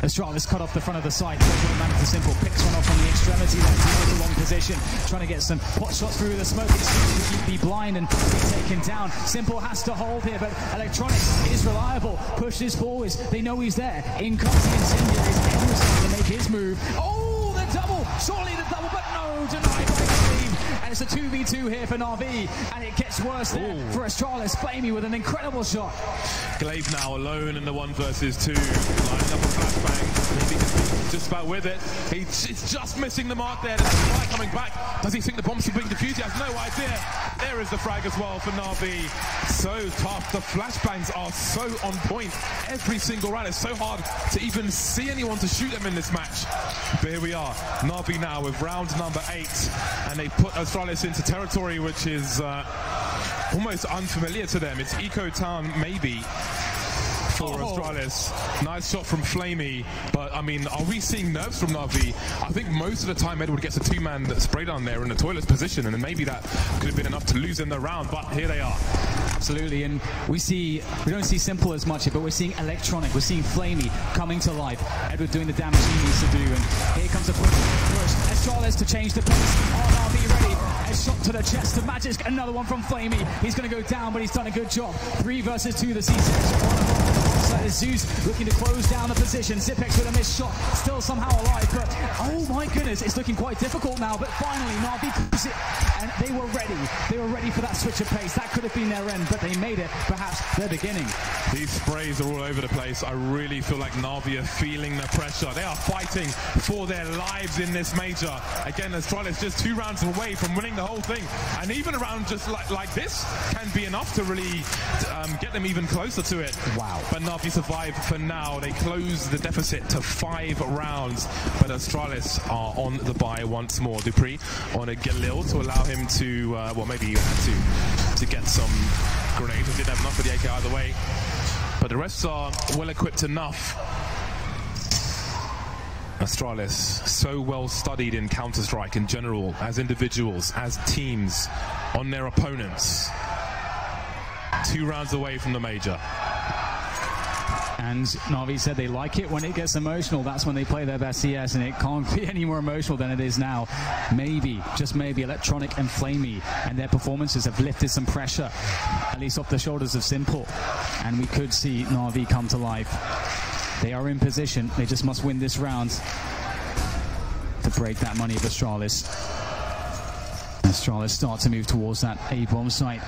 Speaker 2: Astralis cut off the front of the site. Man for Simple picks one off on the extremity there. He was a long position, trying to get some pot shots through the smoke. It seems to be blind and be taken down. Simple has to hold here, but Electronic is reliable. Pushes forwards. They know he's there. In comes the Incendiaries. Edward's trying to make his move. Oh, the double! Surely the double, but no, denied by Steve. And it's a 2v2 here for Navi, and it gets worse there for Astralis. Flamey with an incredible shot.
Speaker 1: Glaive now alone in the 1 versus 2. Lining up a flashbang. Maybe just about with it. He's just missing the mark there. There's a fly coming back. Does he think the bombs are being defused? He has no idea. There is the frag as well for Navi. So tough. The flashbangs are so on point. Every single round. It's so hard to even see anyone to shoot them in this match. But here we are. Navi now with round number 8. And they put Astralis into territory which is almost unfamiliar to them. It's Eco Town maybe for Astralis. Nice shot from Flamey, but I mean, are we seeing nerves from Navi? I think most of the time Edward gets a 2-man spray down there in the toilet position, and then maybe that could have been enough to lose in the round, but here they are.
Speaker 2: Absolutely, and we don't see Simple as much here, but we're seeing Electronic, we're seeing Flamey coming to life. Edward doing the damage he needs to do, and here comes a push. Astralis to change the pace. Navi ready. A shot to the chest of Magisk, another one from Flamey. He's going to go down, but he's done a good job. 3 versus 2, the C6. Zeus looking to close down the position. Zipex with a missed shot, still somehow alive, but oh my goodness, it's looking quite difficult now. But finally, Navi keeps it, and they were ready. They were ready for that switch of pace. That could have been their end, but they made it perhaps their beginning.
Speaker 1: These sprays are all over the place. I really feel like Navi are feeling the pressure. They are fighting for their lives in this major. Again, Astralis just 2 rounds away from winning the whole thing, and even a round just like this can be enough to really get them even closer to it.
Speaker 2: Wow.
Speaker 1: But Navi survive for now. They close the deficit to 5 rounds, but Astralis are on the bye once more. Dupree on a Galil to allow him to, well, maybe you had to get some grenades. He didn't have enough for the AK either way, but the rest are well equipped enough. Astralis, so well studied in Counter-Strike in general, as individuals, as teams, on their opponents. 2 rounds away from the major.
Speaker 2: And Navi said they like it when it gets emotional. That's when they play their best CS, and it can't be any more emotional than it is now. Maybe, just maybe, Electronic and Flamey and their performances have lifted some pressure, at least off the shoulders of Simple. And we could see Navi come to life. They are in position. They just must win this round to break that money of Astralis. Astralis start to move towards that A-bomb site.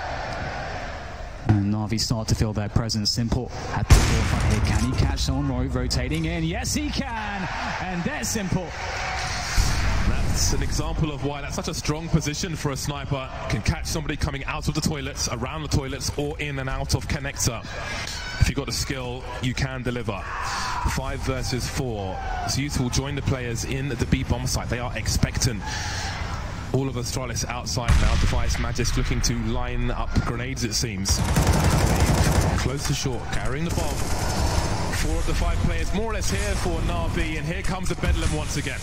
Speaker 2: And Navi start to feel their presence. Simple at the forefront here. Can he catch someone rotating in? Yes, he can. And there's Simple.
Speaker 1: That's an example of why that's such a strong position for a sniper. Can catch somebody coming out of the toilets, around the toilets, or in and out of connector. If you've got the skill, you can deliver. 5 versus 4. Faceit will join the players in the B bomb site. They are expectant. All of Astralis outside now. Device Magisk looking to line up grenades, it seems. Close to short, carrying the bomb. 4 of the 5 players more or less here for Navi, and here comes the Bedlam once again.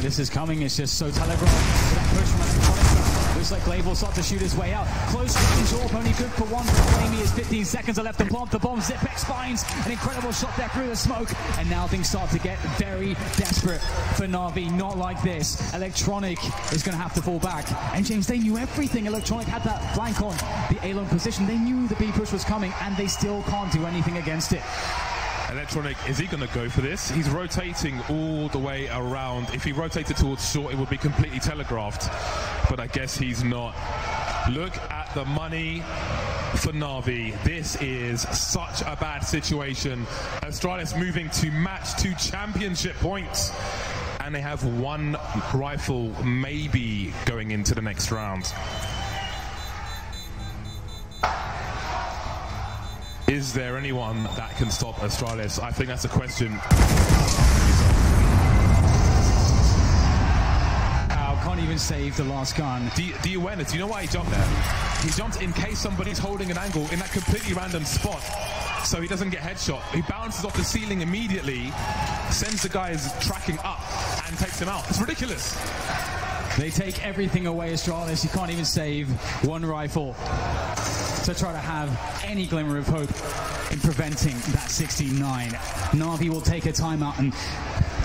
Speaker 2: This is coming, it's just so telegraphed. That push from Electronic. Looks like Glaive will start to shoot his way out. Close range orb, only good for 1 for Flamey. Is 15 seconds are left to plant the bomb. Zipex finds an incredible shot there through the smoke. And now things start to get very desperate for Navi. Not like this. Electronic is going to have to fall back. And James, they knew everything. Electronic had that flank on the A-long position. They knew the B push was coming, and they still can't do anything against it.
Speaker 1: Electronic, is he going to go for this? He's rotating all the way around. If he rotated towards short, it would be completely telegraphed. But I guess he's not. Look at the money for Navi. This is such a bad situation. Astralis moving to match 2 championship points. And they have 1 rifle maybe going into the next round. Is there anyone that can stop Astralis? I think that's a question.
Speaker 2: Can't even save the last gun.
Speaker 1: The awareness, do you know why he jumped there? He jumped in case somebody's holding an angle in that completely random spot, so he doesn't get headshot. He bounces off the ceiling immediately, sends the guys tracking up, and takes him out. It's ridiculous.
Speaker 2: They take everything away, Astralis. You can't even save 1 rifle to try to have any glimmer of hope in preventing that 69. Navi will take a timeout, and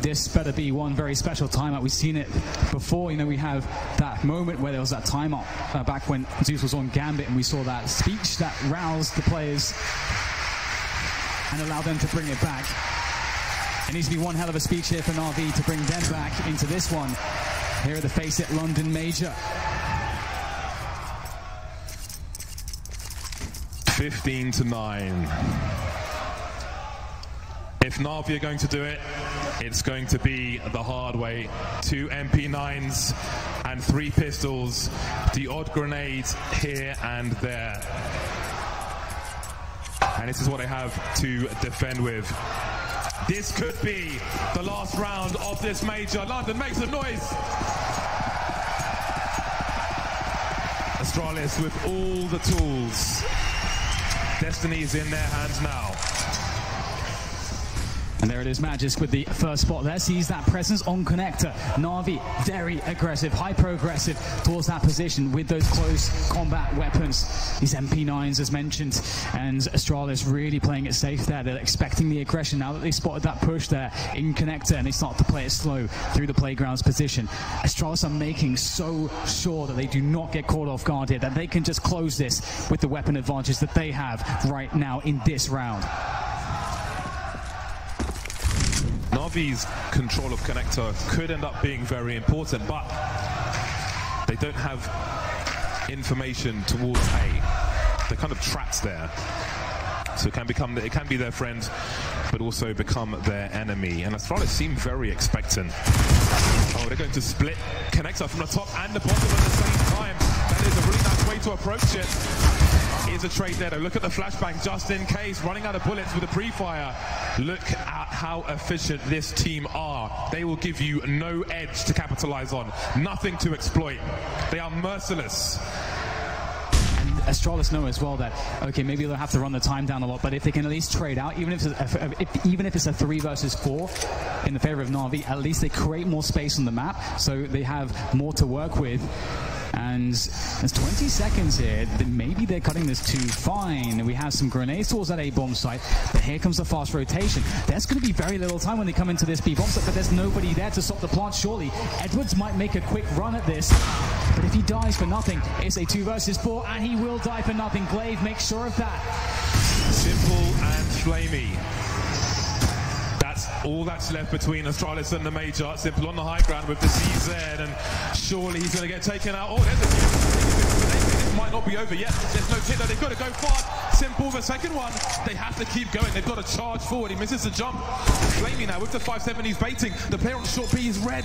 Speaker 2: this better be one very special timeout. We've seen it before. You know, we have that moment where there was that timeout back when Zeus was on Gambit, and we saw that speech that roused the players and allowed them to bring it back. It needs to be one hell of a speech here for Navi to bring them back into this one here at the Faceit London Major.
Speaker 1: 15-9. If Navi are going to do it, it's going to be the hard way. 2 MP9s and 3 pistols. The odd grenade here and there. And this is what they have to defend with. This could be the last round of this major. London, make some noise! Astralis with all the tools. Destiny is in their hands now.
Speaker 2: And there it is, Magisk with the first spot there. Sees that presence on connector. Navi, very aggressive, hyper-aggressive towards that position with those close combat weapons. These MP9s, as mentioned. And Astralis really playing it safe there. They're expecting the aggression now that they spotted that push there in connector, and they start to play it slow through the playground's position. Astralis are making so sure that they do not get caught off guard here, that they can just close this with the weapon advantage that they have right now in this round.
Speaker 1: Navi's control of connector could end up being very important, but they don't have information towards A. They're kind of trapped there. So it can be their friend, but also become their enemy. And Astralis seem very expectant. Oh, they're going to split connector from the top and the bottom at the same time. That is a really nice way to approach it. Here's a trade there though. Look at the flashbang just in case. Running out of bullets with a pre-fire. Look at how efficient this team are. They will give you no edge to capitalize on. Nothing to exploit. They are merciless.
Speaker 2: And Astralis know as well that, okay, maybe they'll have to run the time down a lot, but if they can at least trade out, even if it's a 3 versus 4 in the favor of Navi, at least they create more space on the map, so they have more to work with. And there's 20 seconds here. Maybe they're cutting this too fine. We have some grenades towards that A-bomb site, but here comes the fast rotation. There's going to be very little time when they come into this B-bomb site, but there's nobody there to stop the plant, surely. Edwards might make a quick run at this, but if he dies for nothing, it's a 2 versus 4, and he will die for nothing. Glaive makes sure of that.
Speaker 1: Simple and flamey. That's all that's left between Astralis and the Major. Simple on the high ground with the CZ, and surely he's going to get taken out. Oh, there's a this might not be over yet. There's no killer. They've got to go fast. Simple, the second one. They have to keep going. They've got to charge forward. He misses the jump. Flamey now with the 5-7. He's baiting. The player on the short P is red.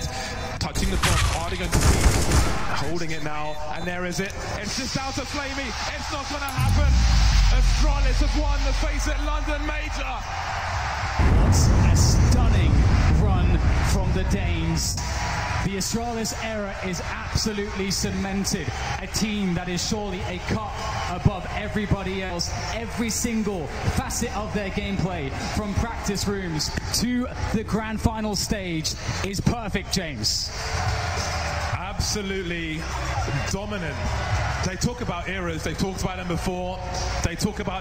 Speaker 1: Touching the front. Hardly going to see. Holding it now. And there is it. It's just out of Flamey. It's not going to happen. Astralis have won the Faceit London Major.
Speaker 2: What a stunning run from the Danes. The Astralis era is absolutely cemented. A team that is surely a cut above everybody else. Every single facet of their gameplay, from practice rooms to the grand final stage, is perfect, James.
Speaker 1: Absolutely dominant. They talk about eras. They talked about them before. They talk about them.